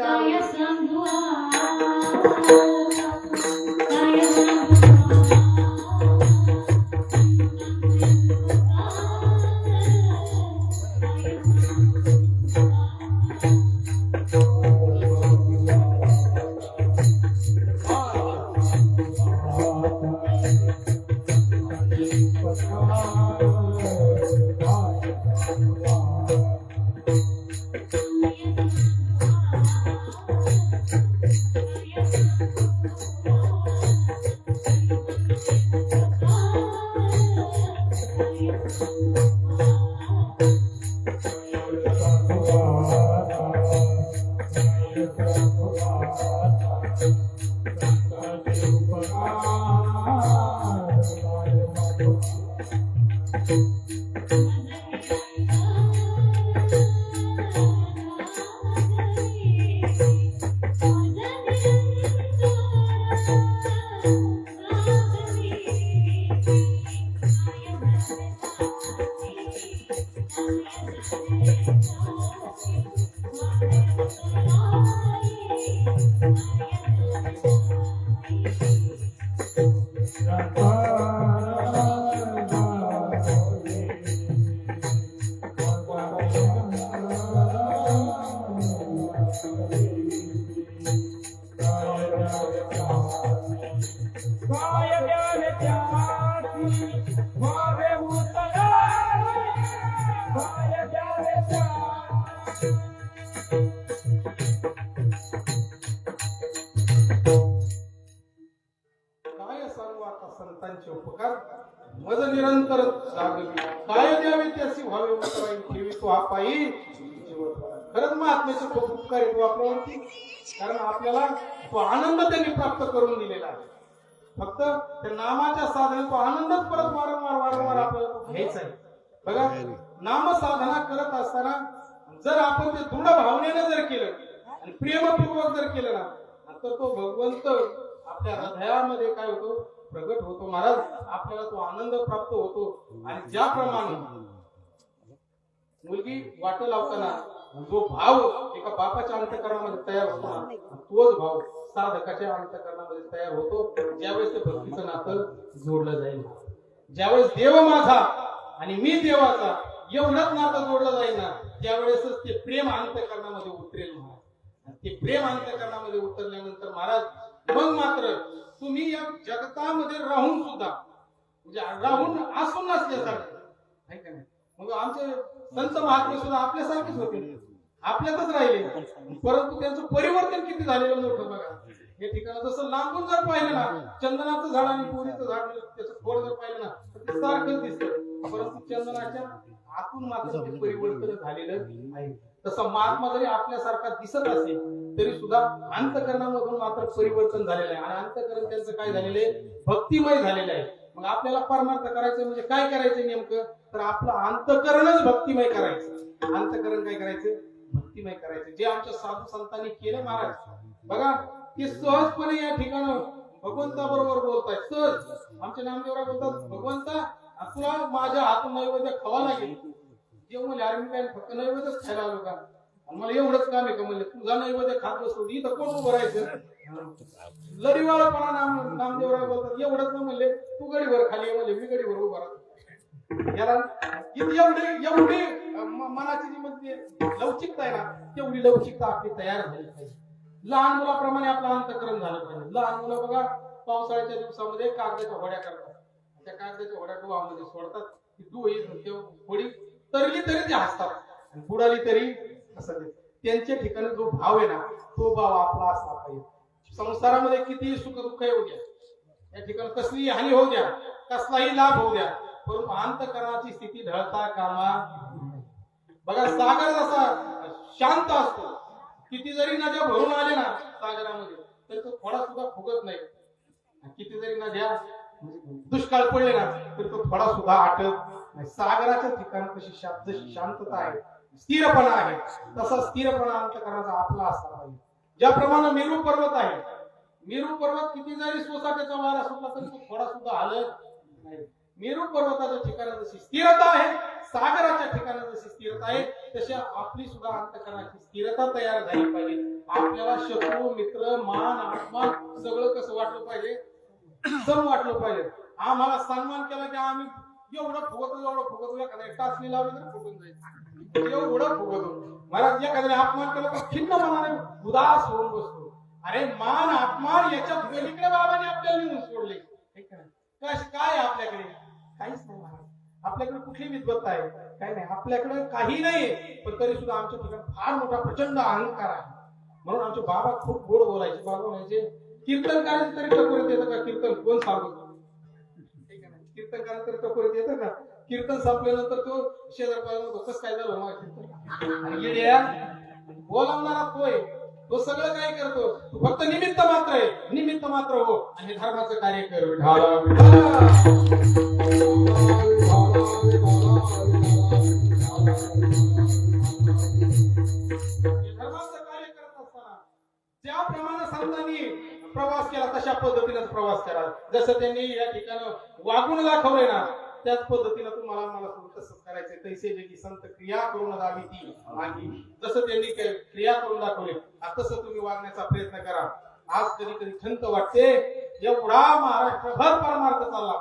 काय सांगू आता संतांचे उपकार मज निरंतर जागवी काय द्यावे त्याची व्हावे उतराई ठेवी तो पायी खरंच महात्म्याचे खूप उपकार आहेत आपल्यावरती कारण आपल्याला तो आनंद त्यांनी प्राप्त करून दिलेला आहे फक्त त्या नामाच्या साधनेत तो आनंदच परत वारंवार आपल्याला तो घ्यायचा आहे बघा नाम साधना करत असताना जर आपण ते दृढ भावनेनं जर केलं आणि प्रेमपूर्वक जर केलं ना तर तो भगवंत आपल्या हृदयामध्ये काय होतो प्रगट होतो महाराज आपल्याला तो आनंद प्राप्त होतो आणि ज्याप्रमाणे मुलगी वाट लावताना जो भाव एका बापाच्या अंतःकरणामध्ये तयार होतो ना तोच भाव साधकाच्या अंतःकरणामध्ये तयार होतो ज्यावेळेस ते भक्तीचं नातं जोडलं जाईल ज्यावेळेस देव माझा आणि मी देवाचा एवढंच नातं जोडलं जाईल ना त्यावेळेसच ते प्रेम अंतःकरणामध्ये उतरेल महाराज ते प्रेम अंतःकरणामध्ये उतरल्यानंतर महाराज मग मात्र तुम्ही या जगतामध्ये राहून सुद्धा म्हणजे राहून असून नसल्यासारखं आहे का नाही मग आमचे संत महात्मे सुद्धा आपल्यासारखेच होते आपल्यातच राहिले परंतु त्यांचं परिवर्तन किती झालेलं मोठं बघा हे ठिकाण जसं लांबून जर पाहिलं ना चंदनाचं झाड आणि पोरीचं झाड त्याचं फळ जर पाहिलं ना तर ते सारखंच दिसतं परंतु चंदनाच्या आतून मात्र ते परिवर्तन झालेलं आहे तसं महात्मा जरी आपल्यासारखा दिसत असेल तरी सुद्धा अंतःकरणामधून मात्र परिवर्तन झालेलं आहे आणि अंतःकरण त्यांचं काय झालेलं आहे भक्तिमय झालेलं आहे मग आपल्याला परमार्थ करायचं म्हणजे काय करायचं नेमकं तर आपलं अंतःकरणच भक्तिमय करायचं अंतःकरण काय करायचं भक्तिमय करायचं जे आमच्या साधू संतांनी केलं महाराज बघा ते सहजपणे या ठिकाणी भगवंताबरोबर बोलतायत सहज आमच्या नामदेवराव बोलतात भगवंता तुला माझ्या हातून नैवेद्य खावा लागेल जेव्हा म्हणले अरे मी काय फक्त नैवेद्यच खायला आलो का मला एवढंच काम आहे का म्हणले तुझा नैवेद्य खात बसतो इथं कोण उभं राहायचं लढीवाळपणा नामदेवराव बोलतात एवढंच ना म्हणले तू गडीवर खाली म्हणले मी गडीवर उभा राहतो याला एवढी मनाची जी म्हणजे लवचिकता आहे ना तेवढी लवचिकता आपली तयार झाली पाहिजे लहान मुलाप्रमाणे आपलं अंतःकरण झालं पाहिजे लहान मुलं बघा पावसाळ्याच्या दिवसामध्ये कागदाच्या होड्या करतात त्या कागदाच्या होड्या डोहामध्ये सोडतात ती होडी तरली तरी ते हसतात आणि बुडाली तरी असं त्यांच्या ठिकाणी जो भाव आहे ना तो भाव आपला असला पाहिजे संसारामध्ये किती सुख दुःख येऊ द्या या ठिकाणी कसलीही हानी होऊ द्या कसलाही लाभ होऊ द्या परंतु अंतःकरणाची स्थिती ढळता कामा बघा सागर जसा शांत असतो किती जरी नद्या भरून आले ना सागरामध्ये तर तो थोडा सुद्धा फुगत नाही किती जरी नद्या दुष्काळ पडले ना तर तो थोडा सुद्धा आटत नाही सागराच्या ठिकाणी कशी शांतता आहे स्थिरपणा आहे तसा स्थिरपणा अंतःकरणाचा आपला असला पाहिजे ज्याप्रमाणे मेरू पर्वत आहे मेरू पर्वत किती जरी सोसाट्याचा वारा सुटला तरी तो थोडा सुद्धा हलत नाही मेरू पर्वताच्या ठिकाणी जशी स्थिरता आहे सागराच्या ठिकाणी जशी स्थिरता आहे तशी आपली सुद्धा अंतःकरणाची स्थिरता तयार झाली पाहिजे आपल्याला शत्रू मित्र मान अपमान सगळं कसं वाटलं पाहिजे सम वाटलं पाहिजे आम्हाला सन्मान केला की आम्ही एवढं फुगतो एखाद्या टाचणी लावली तर फुगून जाईल एवढं फुगतो मला एखाद्याने अपमान केला तर खिन्न मनाने उदास होऊन बसतो अरे मान अपमान याच्या पलीकडे बाबाने आपल्याला नेऊन सोडले काय आपल्याकडे काहीच नाही आपल्याकडे कुठली विद्वत्ता आहे काही नाही आपल्याकडे काही नाही पण तरी सुद्धा आमच्या ठिकाणी फार मोठा प्रचंड अहंकार आहे म्हणून आमचे बाबा खूप गोड बोलायचे बाबा म्हणायचे कीर्तन करायचं तरी टकोरीत येतं का कीर्तन कोण सांगतो कीर्तन करायचं तरी टकोरीत येतं का कीर्तन संपल्यानंतर तो शेजार पाहिजे कसं काय झालं मग कीर्तन आणि येड्या बोलावणारा तोय तो सगळं काय करतो तू फक्त निमित्त मात्र आहे निमित्त मात्र हो आणि धर्माचं कार्य कर धर्माचं कार्य करत असताना ज्याप्रमाणे संतांनी प्रवास केला तशा पद्धतीनेच प्रवास करा जसं त्यांनी या ठिकाणी वागून दाखवलंय ना त्याच पद्धतीने तुम्हाला मला तसंच करायचंय तैसे जे की संत क्रिया करून दावी ती आणि जसं त्यांनी क्रिया करून दाखवले तसं तुम्ही वागण्याचा प्रयत्न करा आज कधी कधी खंत वाटते एवढा महाराष्ट्रभर परमार्थ चालला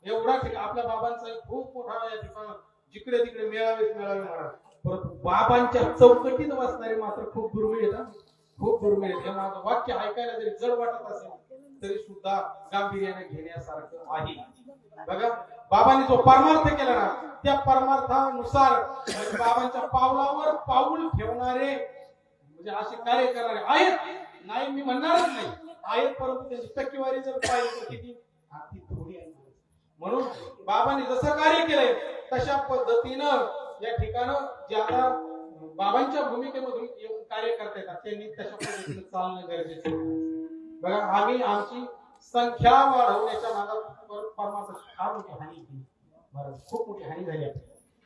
एवढा आपल्या बाबांचा खूप मोठा या ठिकाणी जिकडे तिकडे मेळावे म्हणा परंतु बाबांच्या चौकटीत वाचणारे मात्र खूप दुर्मिळ आहेत खूप दुर्मिळ आहे. हे माझं वाक्य ऐकायला जरी जड वाटत असेल तरी सुद्धा गांभीर्याने घेण्यासारखं आहे. बघा, बाबांनी जो परमार्थ केला ना, त्या परमार्थानुसार बाबांच्या पावलावर पाऊल ठेवणारे म्हणजे असे कार्य करणारे आहेत. नाही मी म्हणणारच नाही, आहेत, परंतु त्याची टक्केवारी जर पाहिली तर किती अगदी थोडी आहे. म्हणून बाबांनी जसं कार्य केलंय तशा पद्धतीनं या ठिकाणं जे आता बाबांच्या भूमिकेमधून येऊन कार्य करता येतात त्यांनी तशा पद्धतीने चालणं गरजेचं आहे. बघा, आम्ही आमची संख्या वाढवण्याच्या नादात परमार्थाची फार मोठी हानी केली. खूप मोठी हानी झाली आहे.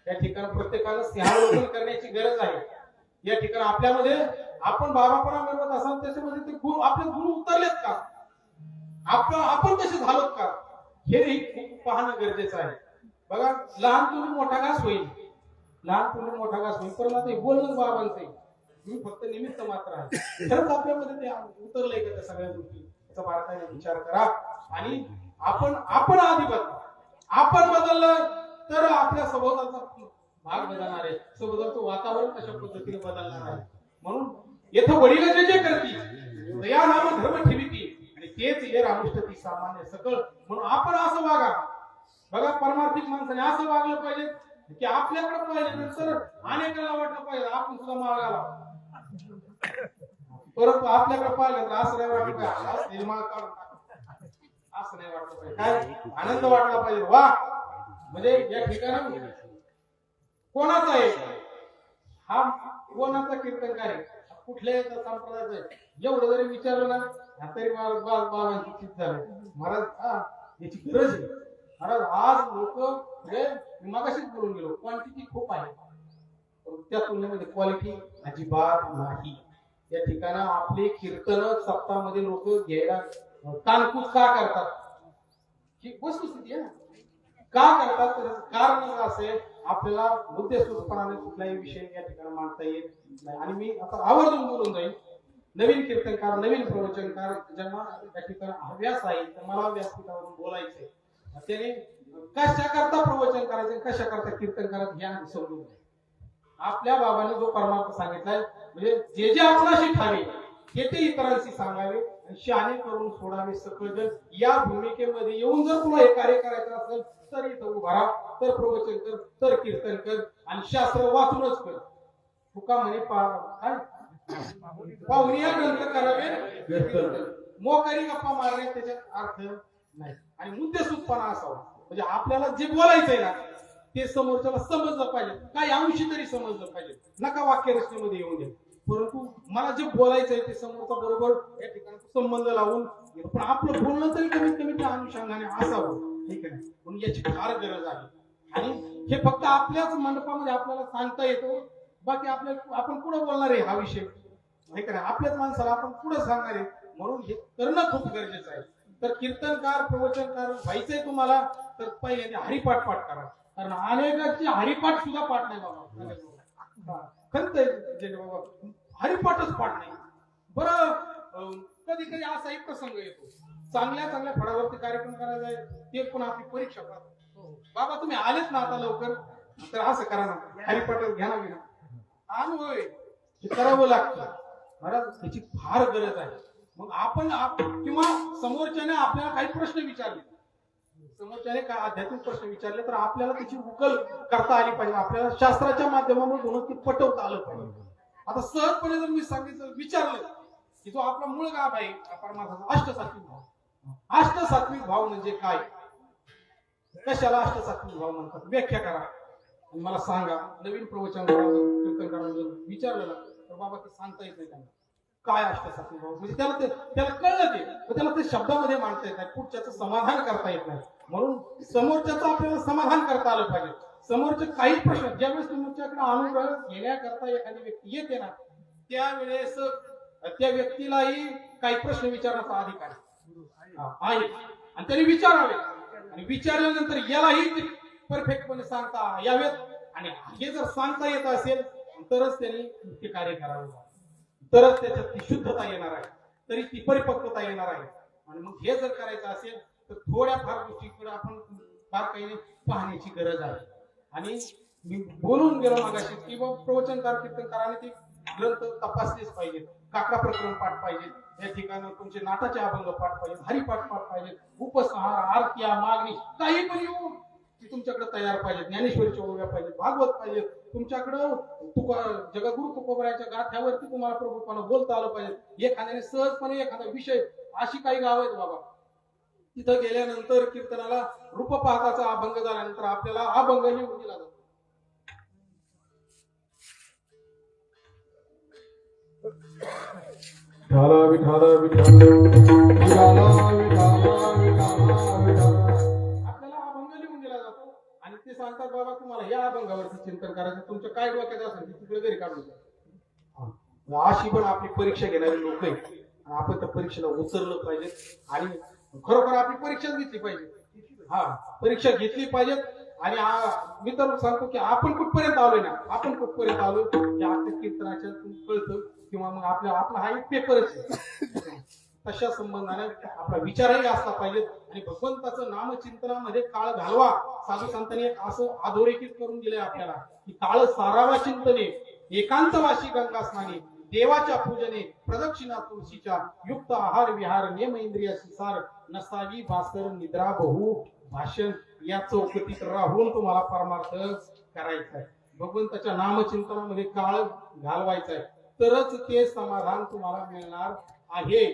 त्या ठिकाणी प्रत्येकानं सिंहावलोकन करण्याची गरज आहे. या ठिकाणी आपल्यामध्ये आपण बाबापणा मिळवत असाल त्याच्यामध्ये ते गुण, आपले गुण उतरलेत का, आपण कसे झालोत का, हेही खूप पाहणं गरजेचं आहे. बघा, लहान तुम्ही मोठा घास होईल, लहान तुम्ही मोठा घास होईल, पण आता बोलणं बाबांचं आहे, मी फक्त निमित्त मात्र आहे. खरंच आपल्यामध्ये ते उतरलंय का त्या सगळ्या गोष्टी, याचा बारकाईने विचार करा. आणि आपण आधी बदला. आपण बदललं तर आपल्या सभोवतालचा भाग बदलणार आहे, सभोवतालचं वातावरण कशा पद्धतीने बदलणार आहे. म्हणून येथे वडील जे करतील दया नाम धर्म ठेविती आणि तेच ये रामष्टती सामान्य सकळ. म्हणून आपण असं वागा. बघा, परमार्थिक माणसाने असं वागलं पाहिजे की आपल्याकडे पाहिजे नंतर अनेकाला वाटलं पाहिजे आपण सुद्धा मागायला, परंतु आपल्याकडे पाहिलं तर असं नाही वाटलं पाहिजे, असं नाही वाटलं पाहिजे. काय आनंद वाटला पाहिजे, वा म्हणजे या ठिकाणी कोणाचा आहे हा, कोणाचा कीर्तनकार आहे, कुठल्याही संप्रदायाचा आहे, एवढं जरी विचारलं ना तरी बाबांची चित झालं. महाराज याची गरज आहे. महाराज आज लोक म्हणजे मगाशीच बोलून गेलो, क्वांटिटी खूप आहे, त्या तुलनेमध्ये क्वालिटी अजिबात नाही. या ठिकाणी आपले कीर्तन सप्ताहामध्ये लोक घ्यायला कानकूस का करतात, ही वस्तुस्थिती आहे ना. का करतात त्याचं कारण असं आहे, आपल्याला मुद्देसूदपणाने कुठलाही विषय या ठिकाणी मांडता येत नाही. आणि मी आता आवर्जून बोलून जाईल, नवीन कीर्तनकार, नवीन प्रवचनकार ज्यांना त्या ठिकाणी हव्यास आहे तर मला व्यासपीठावरून बोलायचंय, त्याने कशा करता प्रवचन करायचे, कशा करता कीर्तन करायचं या समजून घ्या. आपल्या बाबांनी जो परमार्थ सांगितलाय म्हणजे जे जे आपणाशी ठावे ते इतरांशी सांगावे आणि शहाणे करून सोडावे सकळ जग. या भूमिकेमध्ये येऊन जर तुला हे कार्य करायचं असेल तर इथं उभा राहा, तर प्रवचन कर, तर कीर्तन कर आणि शास्त्र वाचूनच कर. तुका म्हणे पाहुनिया ग्रंथ करावे, मोकारी गप्पा मारणे त्याच्यात अर्थ नाही. आणि मुद्देसूदपणा असावा, म्हणजे आपल्याला जे बोलायचंय ना ते समोरच्याला समजलं पाहिजे, काही अंशी तरी समजलं पाहिजे. नका वाक्य रचनेमध्ये येऊन दे, परंतु मला जे बोलायचंय ते समोरचा बरोबर या ठिकाणी संबंध लावून, पण आपलं बोलणं तरी कमीत कमी त्या अनुषंगाने असावं, ठीक आहे. म्हणून याची फार गरज आहे. आणि हे फक्त आपल्याच मंडपामध्ये आपल्याला सांगता येतो, बाकी आपण पुढे बोलणार आहे हा विषय, नाही का, आपल्याच माणसाला आपण पुढे सांगणार आहे. म्हणून हे करणं खूप गरजेचं आहे. तर कीर्तनकार, प्रवचनकार व्हायचंय तुम्हाला तर पहिले हरिपाठ पाठ करा, कारण अनेकांची हरिपाठ सुद्धा पाठ नाही बाबा, खरंच बाबा हरिपाठच पाठ नाही. बरं, कधी कधी असाही प्रसंग येतो, चांगल्या फळावरती कार्यक्रम करायचा आहे, ते पण आपली परीक्षा करतात. बाबा तुम्ही आलेच ना आता लवकर, तर असं करा ना, हरिपाठ घ्या ना, अनुभव हे करावं लागतं. महाराज त्याची फार गरज आहे. मग आपण किंवा समोरच्याने आपल्याला काही प्रश्न विचारले, समोरच्याने काय आध्यात्मिक प्रश्न विचारले तर आपल्याला त्याची उकल करता आली पाहिजे, आपल्याला शास्त्राच्या माध्यमातून ती पटवता आलं पाहिजे. आता सहजपणे जर मी सांगितलं, विचारलं की जो आपला मूळ गाभ आहे परमार्थाचा अष्टसात्विक भाव, अष्टसात्विक भाव म्हणजे काय, कशाला अष्टसात्विक भाव म्हणतात, व्याख्या करा आणि मला सांगा. नवीन प्रवचन कीर्तनकारांना विचारलं ना तर बाबा ते सांगता येत नाही त्यांना काय अष्टसात्विक भाव म्हणजे, त्याला कळलं ते, त्याला ते शब्दामध्ये मांडता येत नाही, पुढच्याचं समाधान करता येत नाही. म्हणून समोरच्याचं आपल्याला समाधान करता आलं पाहिजे. समोरचे काही प्रश्न ज्यावेळेस तुमच्याकडे अनुग्रह घेण्याकरता एखादी व्यक्ती येते ना त्यावेळेस त्या व्यक्तीलाही काही प्रश्न विचारण्याचा अधिकार आहे आणि त्यांनी विचारावे, आणि विचारल्यानंतर यालाही परफेक्टपणे सांगता यावेत. आणि हे जर सांगता येत असेल तरच त्यांनी ते कार्य करावे, तरच त्याच्यात ती शुद्धता येणार आहे, तरी ती परिपक्वता येणार आहे. आणि मग हे जर करायचं असेल तर थोड्याफार गोष्टीकडे आपण बारकाईने पाहण्याची गरज आहे. आणि मी बोलून गेलो मागाशी की प्रवचनकार कीर्तनकाराने ती ग्रंथ तपासलेच पाहिजेत, काका प्रकरण पाठ पाहिजेत, या ठिकाणी तुमचे नाटाचे अभंग पाठ पाहिजेत, हरिपाठ पाठ पाहिजेत, उपसंहार, आरत्या, मागणी काही पण येऊ ती तुमच्याकडे तयार पाहिजेत, ज्ञानेश्वरीच्या ओव्या पाहिजेत, भागवत पाहिजेत, तुमच्याकडं जगद्गुरु तुकोबराच्या गाथ्यावरती तुम्हाला प्रभूपणा बोलता आलं पाहिजे. एखाद्याने सहजपणे एखादा विषय, अशी काही गाव आहेत बाबा, तिथं गेल्यानंतर कीर्तनाला रूप पाहताचा अभंग झाल्यानंतर आपल्याला अभंग लिहून दिला जातो. विठाला विठाला विठाला विठाला विठाला विठाला आपल्याला अभंग लिहून दिला जातो आणि ते सांगतात बाबा तुम्हाला या अभंगावरती चिंतन करायचं, तुमचं काय डोक्यात असेल ते तिकडे घरी काढून द्या. अशी पण आपली परीक्षा घेणारे लोक आहेत आणि आपण त्या परीक्षेला उतरलं पाहिजे आणि खरोखर आपली परीक्षाच घेतली पाहिजे. हा, परीक्षा घेतली पाहिजेत. आणि मी तर सांगतो की आपण कुठपर्यंत आलोय ना, आपण कुठपर्यंत आलो हे आपल्या कीर्तनाच्या कळतं किंवा मग आपला हा एक पेपरच आहे. तशा संबंधाने आपला विचारही असला पाहिजे आणि भगवंताचं नामचिंतनामध्ये काळ घालवा. साधू संतांनी एक असं अधोरेखित करून दिलंय आपल्याला की काळ सारावा चिंतने, एकांतवाशी गंगा स्नाने, देवाच्या पूजने, प्रदक्षिणा तुळशीच्या, युक्त आहार विहार, नेम इंद्रियाची सार, नसावी भास्कर निद्रा बहु भाषण. या चौकटीत राहून तुम्हाला परमार्थ करायचा आहे, भगवंताच्या नामचिंतनामध्ये काळ घालवायचा आहे, तरच ते समाधान तुम्हाला मिळणार आहे.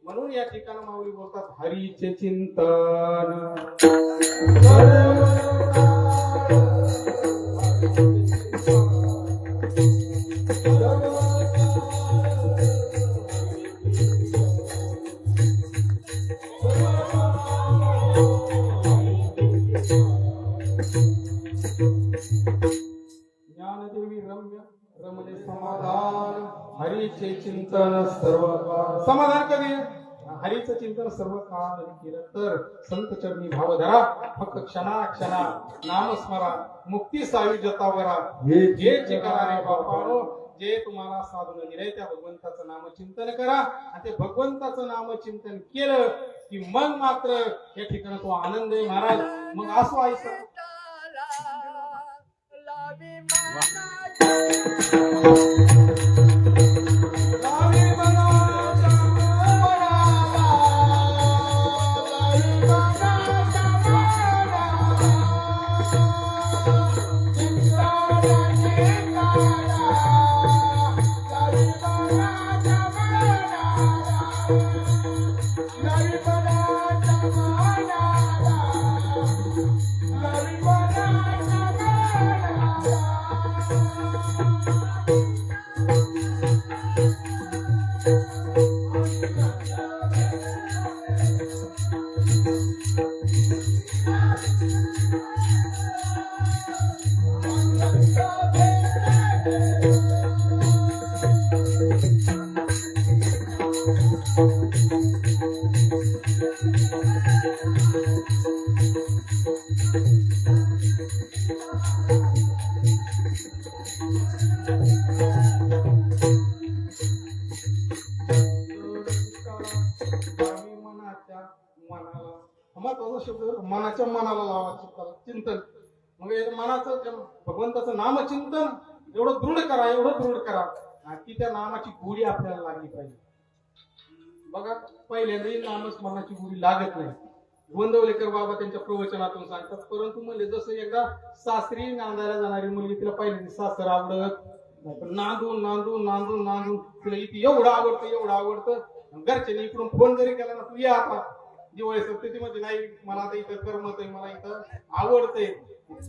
म्हणून या ठिकाणी माऊली बोलतात हरीचे चिंतन. ज्ञानदेवी रम्य रमले समाधान, हरीचे चिंतन सर्व काळ. समाधान कधी? हरीचं चिंतन सर्व काळ केलं तर संत चरणी भाव धरा, फक्त क्षणा क्षणा नाम स्मरा, मुक्ती सावी जतावरा. जे करा रे बापानो, जे तुम्हाला साधून दिलंय त्या भगवंताचं नाम चिंतन करा. आणि ते भगवंताचं नाम चिंतन केलं की मग मात्र या ठिकाणी तो आनंद आहे महाराज. मग असो आईचा मनाच्या मनाला लावा चिंतन. मग मनाचं भगवंताचं नामचिंतन एवढं दृढ करा, एवढं दृढ करा की त्या नामाची गोडी आपल्याला लागली पाहिजे. बघा पहिल्यांदा नामस्मरणाची गोडी लागत नाही. गोंदवलेकर बाबा त्यांच्या प्रवचनातून सांगतात, परंतु म्हणजे जसं एकदा सासरी नांदायला जाणारी मुलगी, तिला पहिल्यांदा सासर आवडत नांदून नांदून नांदून नांदून तिला इथे एवढं आवडतं एवढं आवडतं, घरच्यांनी इकडून फोन जरी केला ना, तू या आता दिवाळी सप्ततीमध्ये, नाही मला आता इथं करमत आहे, मला इथं आवडतंय.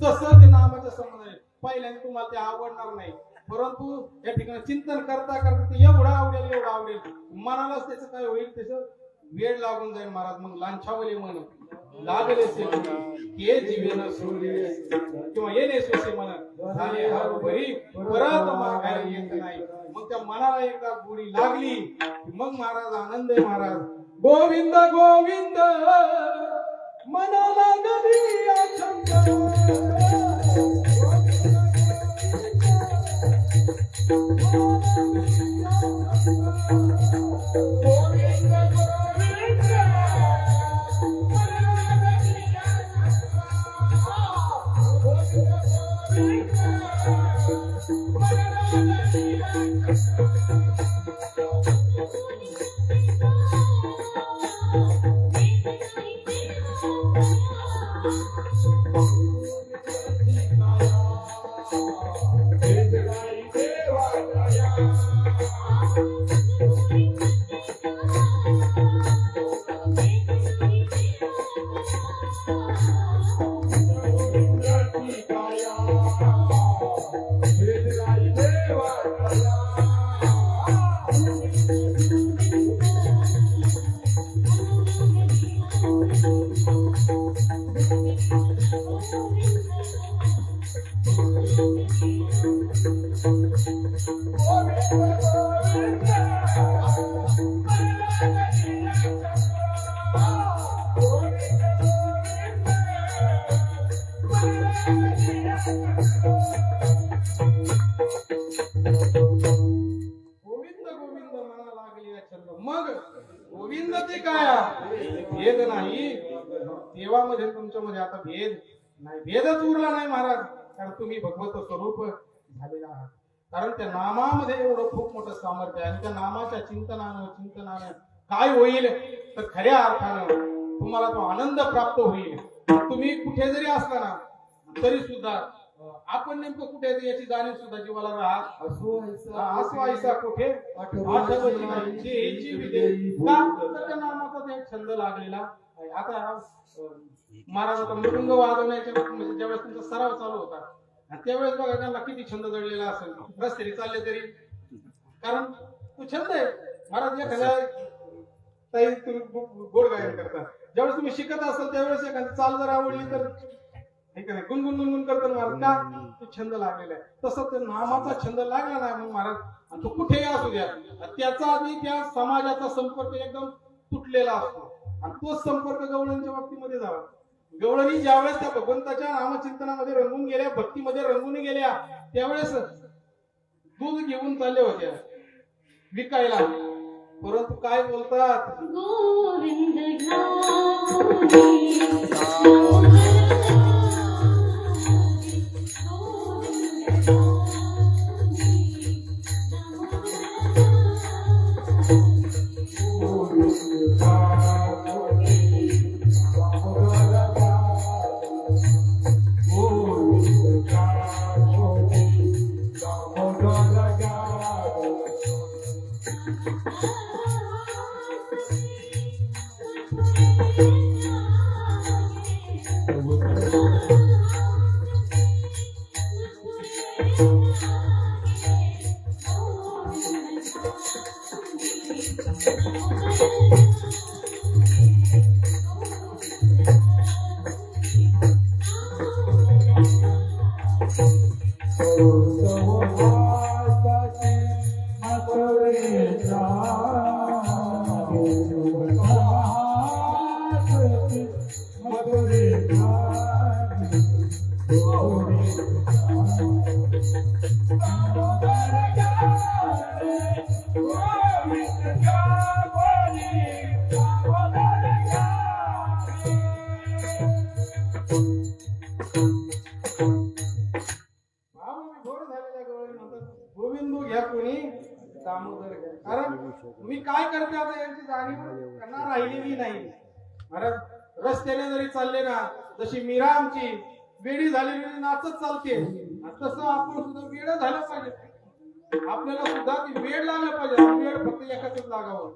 तसं ते नामाच्या संबंध आहे. पहिल्यांदा तुम्हाला ते आवडणार नाही, परंतु या ठिकाणी चिंतन करता करता ते एवढं आवडेल एवढं आवडेल, मनालाच त्याचं काय होईल, त्याचं वेळ लागून जाईल महाराज. मग लांछावले मन लागले हे जीवेन सोडले किंवा येणे सोसे मन झाले हरभरी परत मागायला येत नाही. मग त्या मनाला एकदा गोडी लागली मग महाराज आनंद आहे महाराज. गोविंद गोविंद मनाला नदी गोविंद गोविंद गोविंद म्हणा लागले छंद. मग गोविंद ते काय भेद नाही देवामध्ये तुमच्यामध्ये आता भेद नाही, भेदच उरला नाही महाराज. कारण तुम्ही भगवत स्वरूप झालेला आहात. कारण त्या नामामध्ये एवढं खूप मोठं सामर्थ्य आहे. आणि त्या नामाच्या चिंतनानं काय होईल तर खऱ्या अर्थानं तुम्हाला तो आनंद प्राप्त होईल. तुम्ही कुठे जरी असला ना तरी सुद्धा आपण नेमकं कुठे याची जाणीव सुद्धा जीवाला राहत असो ऐसा कुठे आठवत नाही देहीची विदेही. का तर त्या नामाचा ते छंद लागलेला आहे. आता महाराज आता मृदुंग वाजवण्याच्या म्हणजे ज्यावेळेस तुमचा सराव चालू होता त्यावेळेस बघा त्यांना किती छंद जडलेला असेल रस्त्याने चालले तरी. कारण तो छंद आहे महाराज. एखाद्या ताई तुम्ही गोड गायन करता ज्यावेळेस तुम्ही शिकत असाल त्यावेळेस एखादी चाल जर आवडली तर गुणगुण गुणगुण करतो महाराज. का तो छंद लागलेला आहे. तसं ते नामाचा छंद लागला नाही म्हणून महाराज आणि तो कुठेही असू द्या त्याचा आधी त्या समाजाचा संपर्क एकदम तुटलेला असतो. आणि तोच संपर्क गवळणीच्या बाबतीमध्ये जावा. गवळणी ज्यावेळेस त्या भगवंताच्या नामचिंतनामध्ये रंगून गेल्या भक्तीमध्ये रंगून गेल्या त्यावेळेस दूध घेऊन चालले होत्या विकायला. परंतु काय बोलतात गोविंद गोविंदू घ्या कोणी दामोदर घ्या. कारण तुम्ही काय करते आता यांची जाणीव त्यांना राहिलेली नाही. महाराज रस्त्याने जरी चालले ना जशी मीरा आमची वेडी झालेली नाचत चालते तसं आपण सुद्धा वेळ झालं पाहिजे. आपल्याला सुद्धा ती वेळ लागला पाहिजे. वेळ फक्त एकाच लागावं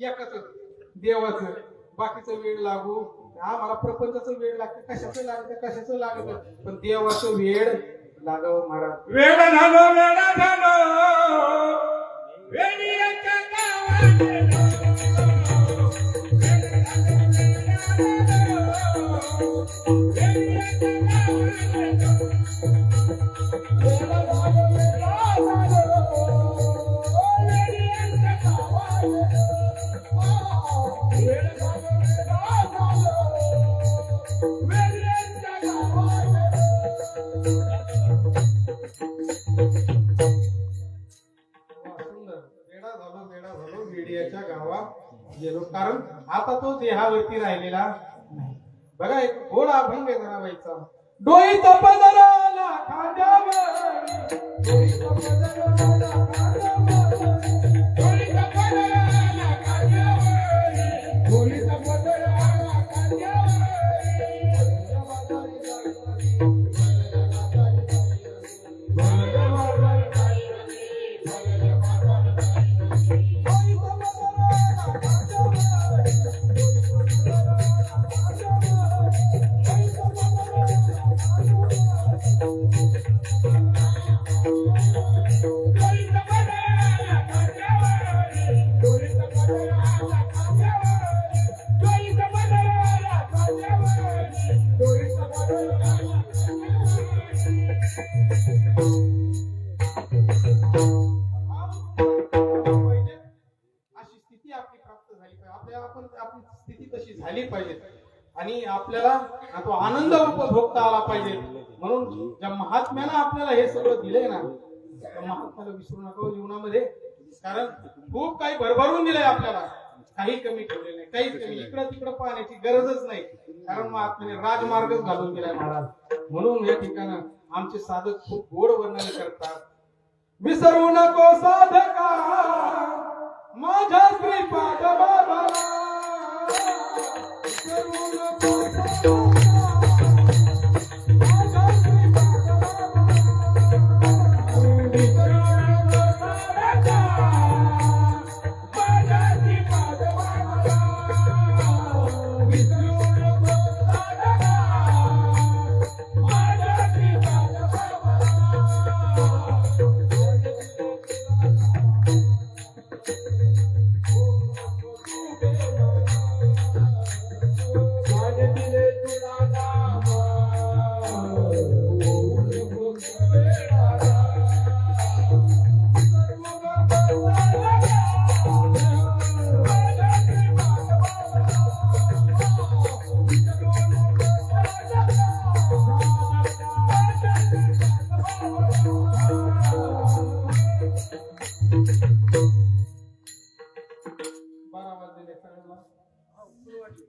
एकाच देवाचं. बाकीचं वेळ लागू आम्हाला प्रपंचाचं वेळ लागतं कशाचं लागतं कशाचं लागतं पण देवाचं वेळ लागावं महाराज. वेळ झालो वेडीच्या गावात गेलो. कारण आता तो देहावरती राहिलेला नाही. बघा एक गोड अभंग आहे जनाबाईचा. डोईत पदराला खांद्यावर डोईत पदराला खांद्यावर डोलीचा पदराला खांद्यावर, डोलीचा पदराला खांद्यावर. डोलीचा पदराला खांद्यावर, डोलीचा पदराला खांद्यावर, डोलीचा पदराला खांद्यावर, डोलीचा पदराला पाहिजे अशी स्थिती आपली प्राप्त झाली पाहिजे. आपली स्थिती तशी झाली पाहिजे आणि आपल्याला तो आनंद उपभोगता आला पाहिजे. म्हणून ज्या महात्म्यानं आपल्याला हे सगळं दिलंय ना, त्या महात्म्याला विसरू नका जीवनामध्ये. कारण खूप काही भरभरून दिलंय आपल्याला, काही कमी ठेवले नाही, काहीच कमी. इकडं तिकडं पाहण्याची गरजच नाही, कारण महात्म्याने राजमार्गच घालून दिलाय महाराज. म्हणून या ठिकाणी आमचे साधक खूप गोड वर्णन करतात. विसरू नको साधका माझ्या श्रीपाद बाबाला, विसरू नको साधका माझ्या श्रीपाद बाबाला, विसरू नको साधका माझ्या श्रीपाद बाबाला, विसरू नको साधका माझ्या श्रीपाद बाबाला.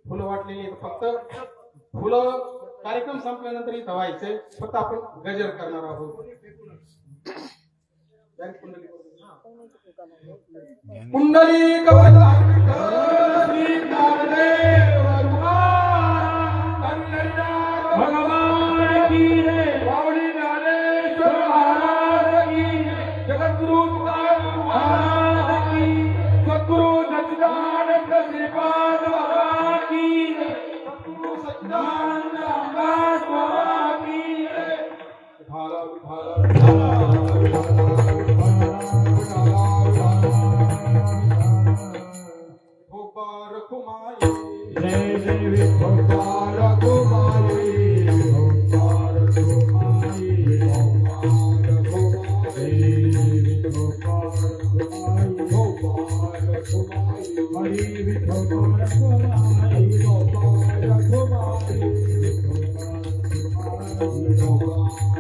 फुलं वाटलेली आहेत. फक्त फुलं कार्यक्रम संपल्यानंतर इथं व्हायचंय. फक्त आपण गजर करणार आहोत. पुंडलिक भगवान की रे, बावडी ज्ञानेश्वर महाराज की, जगद्गुरु तुकाराम महाराज की, सद्गुरु सच्चिदानंद श्रीपाद भगवान की रे, सद्गुरु सच्चिदानंद रामदास बाबा की रे. जय जय विठोबा रघुमाई, विठोबा रघुमाई, विठोबा रघुमाई, विठोबा रघुमाई, हरी विठोबा रघुमाई, विठोबा रघुमाई, विठोबा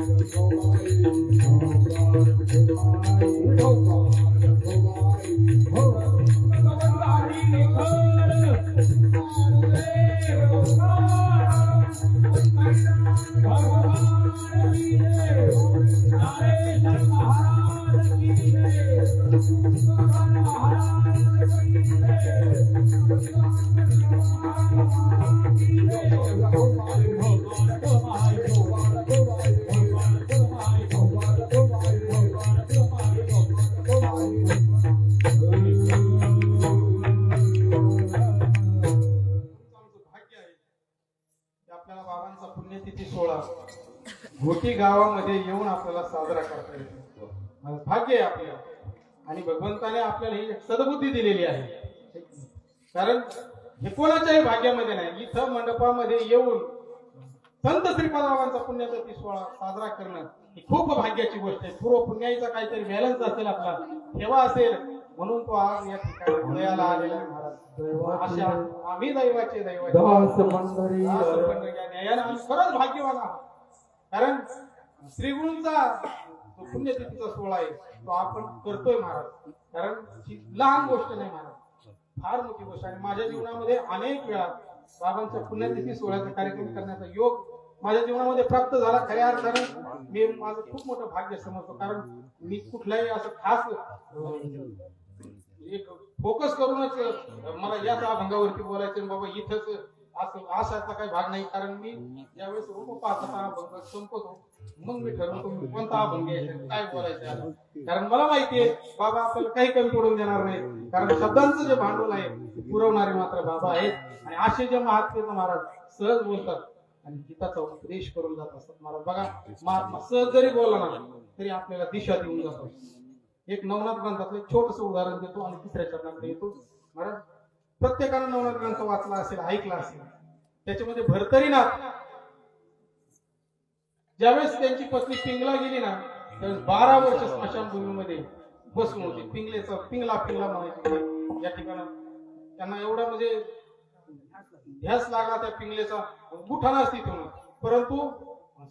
रघुमाई, विठोबा आपल्याला बाबांचा पुण्यतिथी सोहळा घोटी गावामध्ये येऊन आपल्याला साजरा करता येतो. भाग्य आहे आपल्याला. आणि भगवंताने आपल्याला ही सद्बुद्धी दिलेली आहे. कारण हे कोणाच्याही भाग्यामध्ये नाही. इथं मंडपामध्ये येऊन संत श्रीपाद बाबांचा पुण्यतिथी सोहळा साजरा करणं ही खूप भाग्याची गोष्ट आहे. पूर्व पुण्याचा काहीतरी बॅलन्स असेल, आपला ठेवा असेल, म्हणून तो आज या ठिकाणी पुण्याला आलेला आहे. महाराज अशा आम्ही दैवाचे न्यायाने खरंच भाग्यवान आहोत. कारण श्रीगुरूंचा जो पुण्यतिथीचा सोहळा आहे तो आपण करतोय महाराज. कारण ही लहान गोष्ट नाही महाराज, फार मोठी गोष्ट. आणि माझ्या जीवनामध्ये अनेक वेळा बाबांच्या पुण्यतिथी सोहळ्याचा कार्यक्रम करण्याचा योग माझ्या जीवनामध्ये प्राप्त झाला खऱ्या अर्थानं मी माझं खूप मोठं भाग्य समजतो. कारण मी कुठल्याही असं खास एक फोकस करूनच मला याच अभंगावरती बोलायचं आणि बाबा इथंच असं असाचा काही भाग नाही. कारण मी ज्यावेळेस रूप पाहता अभंग संपतो मग मी ठरवतो मी कोणता अभंग घ्यायचा काय बोलायचं आहे. कारण मला माहितीये बाबा आपल्याला काही कमी पडून देणार नाही. कारण शब्दांचं जे भांडवल आहे ते पुरवणारे मात्र बाबा आहेत. आणि असे जे महात्मे महाराज सहज बोलतात आणि गीताचा उपदेश करून जात असतात. महाराज बघा महात्मा सहज जरी बोलला ना तरी आपल्याला दिशा देऊन जातो. एक नवनाथ ग्रंथातलं एक छोटस उदाहरण देतो आणि तिसऱ्या चरणाकडे येतो. महाराज प्रत्येकानं नवनाथ ग्रंथ वाचला असेल ऐकला असेल. त्याच्यामध्ये भरतरीनाथ ज्यावेळेस त्यांची पत्नी पिंगला गेली ना त्यावेळेस 12 वर्ष स्मशानभूमीमध्ये बसून होते. पिंगला म्हणायचे या ठिकाणी त्यांना एवढा म्हणजे ध्यास लागला त्या पिंगलेचा गुठाणाच तिथून. परंतु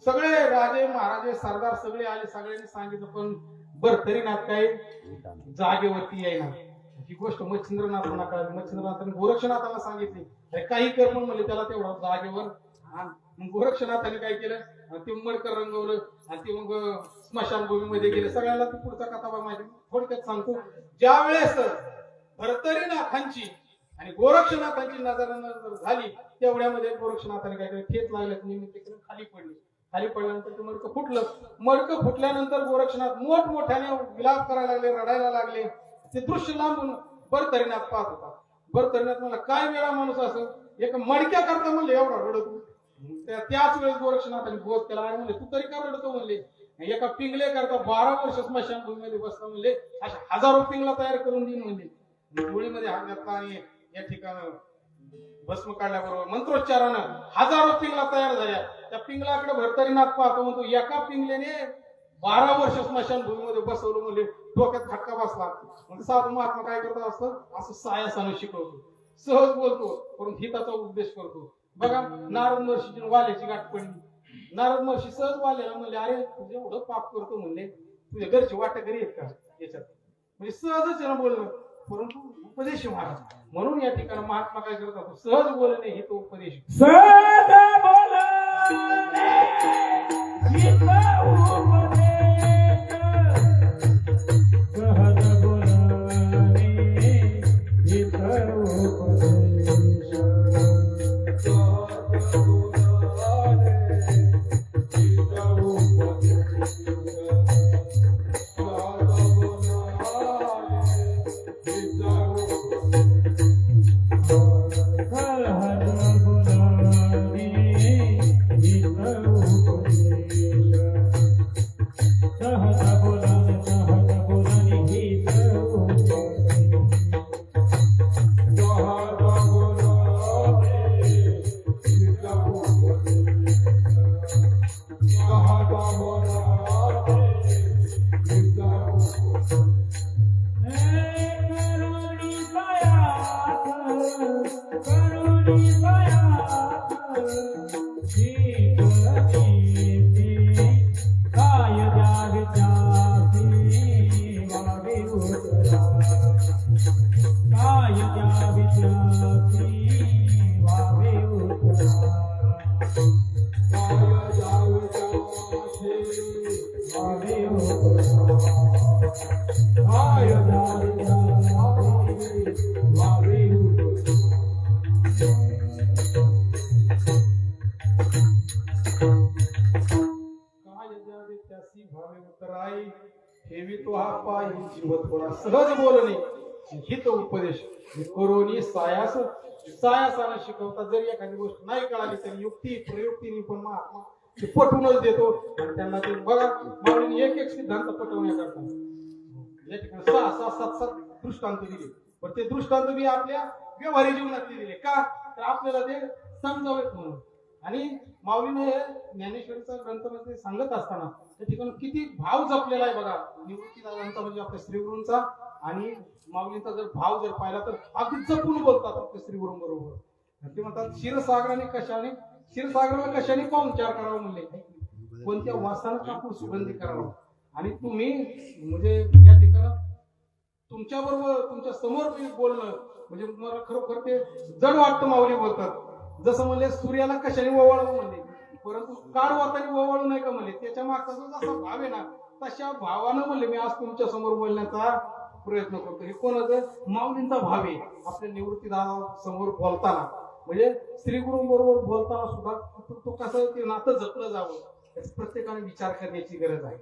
सगळे राजे महाराजे सरदार सगळे आले सगळ्यांनी सांगितलं पण भरतरीनाथ काय जागेवरती येईना. ही गोष्ट मच्छिंद्रनाथांना कळली. मच्छिंद्रनाथांनी गोरक्षनाथांना सांगितली अरे काही कर म्हणले त्याला तेवढा जागेवर. मग गोरक्षनाथांनी काय केलं ते मडकर रंगवलं आणि ते मग स्मशानभूमीमध्ये गेले. सगळ्याला ती पुढचा कथा माहिती थोडक्यात सांगतो. ज्या वेळेस भरतरीनाथांची आणि गोरक्षनाथांची नजर झाली तेवढ्यामध्ये गोरक्षनाथांनी काय केलं ठेच लागलं निमित्त खाली पडली. खाली पडल्यानंतर ते मडकं फुटलं. मडकं फुटल्यानंतर गोरक्षनाथ मोठमोठ्याने विलाप करायला लागले रडायला लागले. ते दृश्य लांबून भरतरीनाथ पाहत होता. भरतरीनाथ म्हणला काय वेळा माणूस असं एक मडक्या करता म्हणले एवढा रडतो. त्याच वेळेस गोरक्षनाथांनी बोध केला आणि म्हणले तू तरी का रडतो म्हणले. एका पिंगले करता 12 वर्ष स्मशानभूमीमध्ये बसला म्हणले अशा हजारो पिंगला तयार करून देईन म्हणले. गोळीमध्ये हात घातला आणि या ठिकाणी भस्म काढल्याबरोबर मंत्रोच्चारानं हजारो पिंगला तयार झाल्या. त्या पिंगलाकडे भरतरीनाथ पाहतो म्हणतो एका पिंगलेने 12 वर्ष स्मशानभूमीमध्ये बसवलं म्हणजे डोक्यात खटका बसला. म्हणजे साधू महात्मा काय करत असतं असं सायासानं शिकवतो सहज बोलतो परंतु हिताचा उपदेश करतो. बघा नारद महर्षीची वाल्याची गाठ पडली. नारद महर्षी सहज वाल्याला म्हणले अरे तुझे एवढं पाप करतो म्हणले तुझ्या घरची वाटेकरी आहेत का याच्यात म्हणजे सहजच याला बोलणं परंतु उपदेश महाराज. म्हणून या ठिकाणी महात्मा काय करतात सहज बोलणे हे तो उपदेश. सहज बोलणे हित उपदेश. सहज बोलणे हित सहज बोलणे हित उपदेश करोनी सायासानं शिकवतात. जरी एखादी गोष्ट नाही कळाली तरी युक्ती प्रयुक्तीने पण महात्मा ते पटवूनच देतो आणि त्यांना ते बघा माऊलीने एक सिद्धांत पटवण्याकरता या ठिकाणी 6, 7, 7 दृष्टांत दिले. पण ते दृष्टांत बी आपल्या व्यवहारिक जीवनातले दिले का तर आपल्याला ते समजावेत म्हणून. आणि माऊलीने ज्ञानेश्वरीचा ग्रंथामध्ये सांगत असताना त्या ठिकाणी किती भाव जपलेला आहे बघा. निवृत्तीदादांचा म्हणजे आपल्या श्रीगुरूंचा आणि माऊलींचा जर भाव जर पाहिला तर अगदी जपून बोलतात आपल्या श्रीगुरू बरोबर. ते म्हणतात क्षीरसागराला कशाने पाहुणचार करावा म्हणले कोणत्या वासानं कापूर सुगंधी करावा. आणि तुम्ही म्हणजे या ठिकाणी तुमच्या बरोबर तुमच्या समोर बोलणं म्हणजे मला खरोखर ते जड वाटतं. माऊली बोलतात जसं म्हणले सूर्याला कशाने ओवाळावं म्हणले परंतु काळ वातानी ओवाळू नाही का म्हणले, त्याच्या मागचा जो जसा भाव आहे ना तशा भावानं म्हणले मी आज तुमच्या समोर बोलण्याचा प्रयत्न करतो. हे कोणाचं? माऊलींचा भाव आहे. आपल्या निवृत्ती दादा समोर बोलताना म्हणजे श्री गुरुंबरोबर बोलताना सुद्धा तो कसं ते नातं जपलं जावं याचा प्रत्येकाने विचार करण्याची गरज आहे.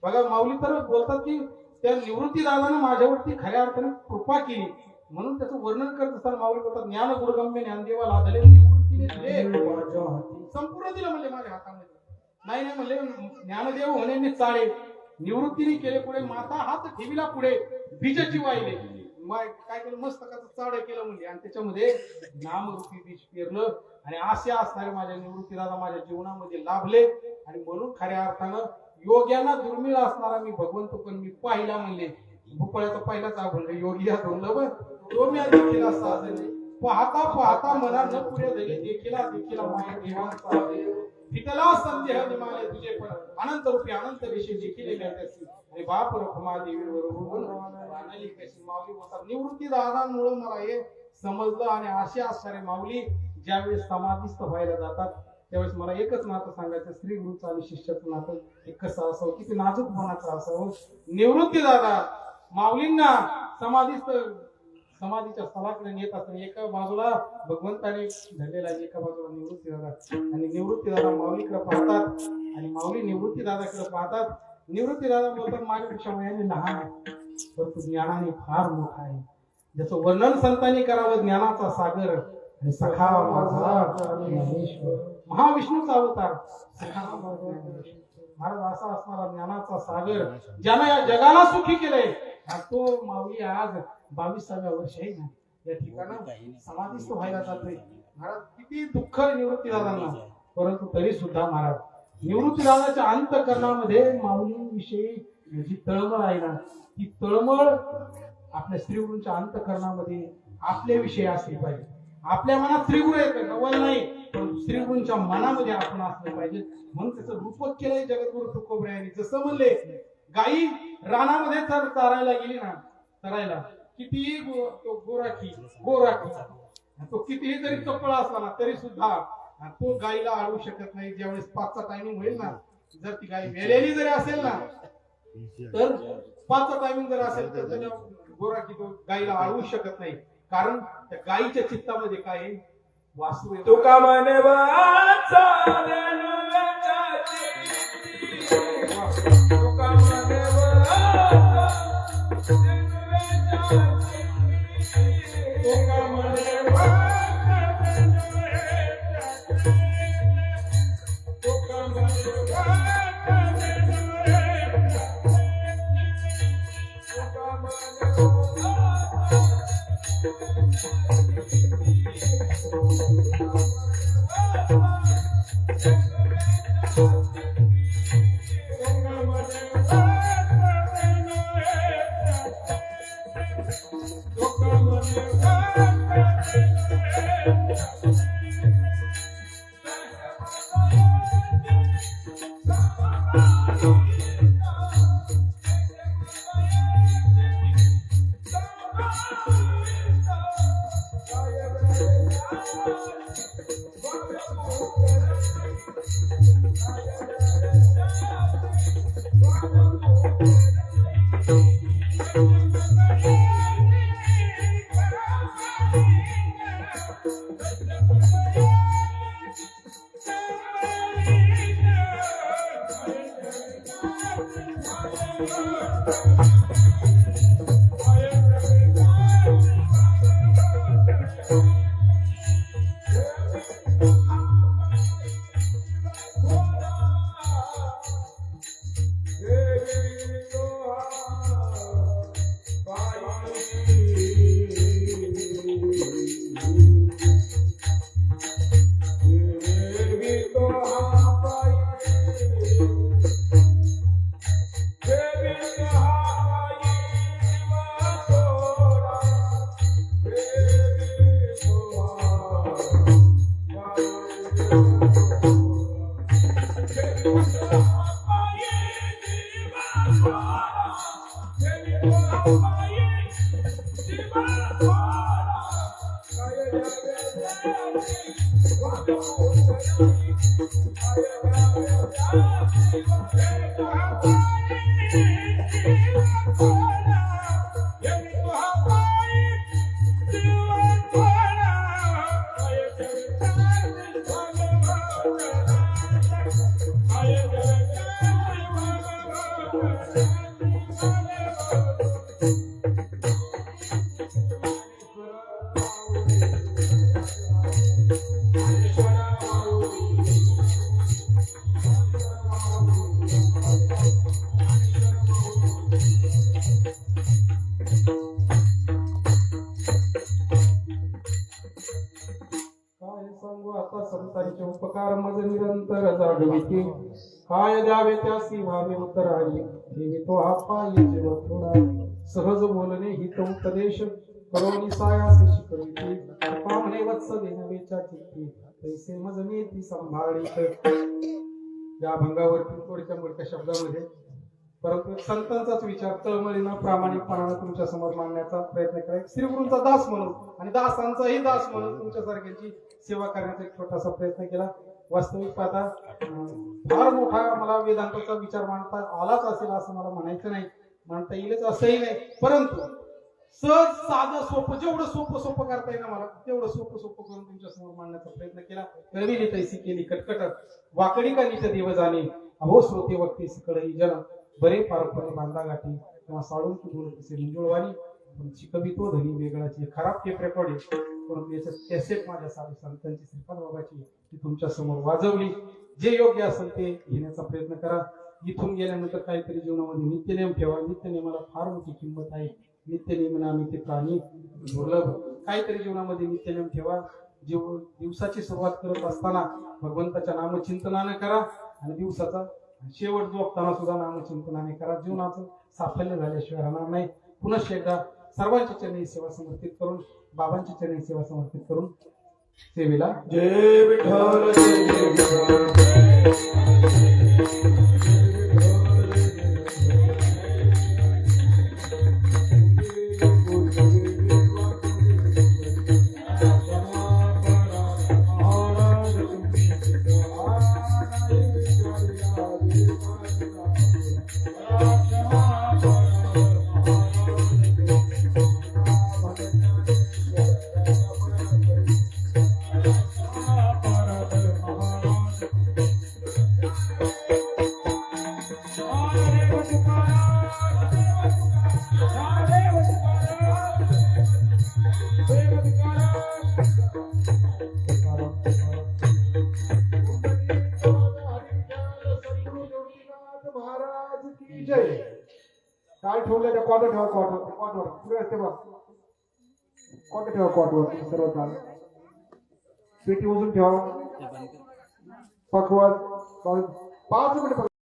बघा माऊली तर बोलतात की त्या निवृत्ती दादानं माझ्यावरती खऱ्या अर्थाने कृपा केली म्हणून त्याचं वर्णन करत असताना माऊली बोलतात ज्ञान गुरुगम्य ज्ञानदेवा लादले निवृत्तीने संपूर्ण दिलं म्हणले माझ्या हातामध्ये. नाही नाही म्हणले ज्ञानदेव होण्याने चाळे निवृत्तीने केले पुढे माता हात ठेविला पुढे बीजची वाहिले काय केलं मस्तकाचं चाड केलं म्हणजे आणि त्याच्यामध्ये नामरूपी बीज पेरलं आणि असे असणारे माझ्या निवृत्ती दादा माझ्या जीवनामध्ये लाभले आणि म्हणून खऱ्या अर्थानं योग्यांना दुर्मिळ असणारा मी भगवंत पण मी पाहिला म्हणले. भोपळ्याचा पहिलाच आपण योगी धरलं तो मी देखील असा पाहता पाहता मना न पुढे धरी देखीला देखीला माया देवांचा विकला संदेह निमाले तुझे पण अनंत रूपी अनंत विषय देखील मिळतात आणि बाप रखमा देवी बरोबर रानाली कशी माऊली होतात. निवृत्ती दादांमुळे मला हे समजलं आणि असे असणारे माऊली ज्यावेळेस समाधीस्थ व्हायला जातात त्यावेळेस मला एकच नातं सांगायचं श्री गुरुचं आणि शिष्याचं नातं एक कसं असावं किती नाजूकपणाचं असावं. निवृत्ती दादा माऊलींना समाधीच्या स्थळाकडे नेत असताना एका बाजूला भगवंताने धरलेला एका बाजूला निवृत्ती दादा आणि निवृत्ती दादा माऊलीकडे पाहतात आणि माऊली निवृत्ती दादाकडे पाहतात. निवृत्ती दादा बोलतात माझ्यापेक्षा वयाने लहान आहे परंतु ज्ञानाने फार मोठा आहे. ज्याचं वर्णन संतांनी करावं ज्ञानाचा सागर आणि सखा माझा महाविष्णूचा अवतार महाराज असा असणारा ज्ञानाचा सागर ज्यानं या जगाला सुखी केलंय तो माऊली आज 22व्या वर्ष आहे ना या ठिकाणी समाधीस्थ व्हायला जातोय. महाराज किती दुःख निवृत्ती दादांना परंतु तरी सुद्धा महाराज निवृत्ती दादाच्या अंतःकरणामध्ये माऊलीविषयी जी तळमळ आहे ना ती तळमळ आपल्या श्री गुरूंच्या अंतःकरणामध्ये आपल्याविषयी असली पाहिजे. आपल्या मनात श्री गुरु आहेत नवल नाही पण श्री गुरूंच्या मनामध्ये आपण असलं पाहिजे म्हणून त्याचं रूपक केलंय जगद्गुरु तुकोबरायांनी. जसं म्हणले गाई रानामध्ये चारायला गेली ना चरायला कितीही गोराखी तो कितीही जरी चपळ असला ना तरी सुद्धा तो गायीला अडवू शकत नाही. ज्यावेळेस 5चा टायमिंग होईल ना जर ती गाय मेलेली जरी असेल ना तर 5चा टायमिंग जर असेल तर त्याच्या गोराखी तो गायीला अडवू शकत नाही कारण त्या गायीच्या चित्तामध्ये काय आहे वासू आहे. तुका म्हणे तुका म्हणे Thank you. काय सांगू आता संतांचे उपकार मज निरंतर जागविते काय द्यावे त्यासी व्हावे उतराई ठेवी तो हा पायी जीव थोडा सहज बोलणे हित उपदेश करोनी सायास शिकविते पामणे वत्स देनवेच्या चित्ती पैसे मज नीती संभाळीत. या भंगावरती थोडक्या मोठ्या शब्दामध्ये परंतु संतांचाच विचार तळमळीनं प्रामाणिकपणानं तुमच्या समोर मांडण्याचा प्रयत्न करा. श्रीगुरूंचा दास म्हणून आणि दासांचाही दास म्हणून तुमच्यासारख्यांची सेवा करण्याचा एक छोटासा प्रयत्न केला. वास्तविक पाहता फार मोठा मला वेदांताचा विचार मांडता आलाच असेल असं मला म्हणायचं नाही, मांडता येईलच असंही नाही, परंतु सहज साधं सोपं जेवढं सोपं करता येईल मला तेवढं सोपं करून तुमच्या समोर मांडण्याचा प्रयत्न केला. कळविली तैसी केली कटकट वाकडी का नीच देव जाणे अहो श्रोते वक्ते सकळही जन बरे पारपणे बांधा गाठी किंवा साळून की बोल कसे मंजुळवाणी पण शिकवी तो धनी वेगळाची. खराब टेप रेकॉर्ड आहे परंतु याच्यात कॅसेट माझ्या साधू संतांची श्रीपाद बाबाची ती तुमच्या समोर वाजवली. जे योग्य असेल ते घेण्याचा प्रयत्न करा. इथून गेल्यानंतर काहीतरी जीवनामध्ये नित्यनेम ठेवा. नित्यनेमाला फार मोठी किंमत आहे. नित्यनेमाने ते प्राणी दुर्लभ. काहीतरी जीवनामध्ये नित्यनेम ठेवा. दिवसाची सुरुवात करत असताना भगवंताच्या नामचिंतनाने करा आणि दिवसाचा शेवट जोगताना सुद्धा नामचिंतनाने करा. जीवनाचं साफल्य झाल्याशिवाय राहणार नाही. पुनश्च एकदा सर्वांच्या चरणी सेवा समर्पित करून बाबांच्या चरणी सेवा समर्पित करून सेवेला जय विठ्ठल जय काय ठेवलं त्या क्वार्टर ठेवा. क्वार्टर पुढे असते बघ. क्वार्टर ठेवा. क्वार्टर सर्व चाल पेटी उजून ठेवा. पकवाज 5 मिनिट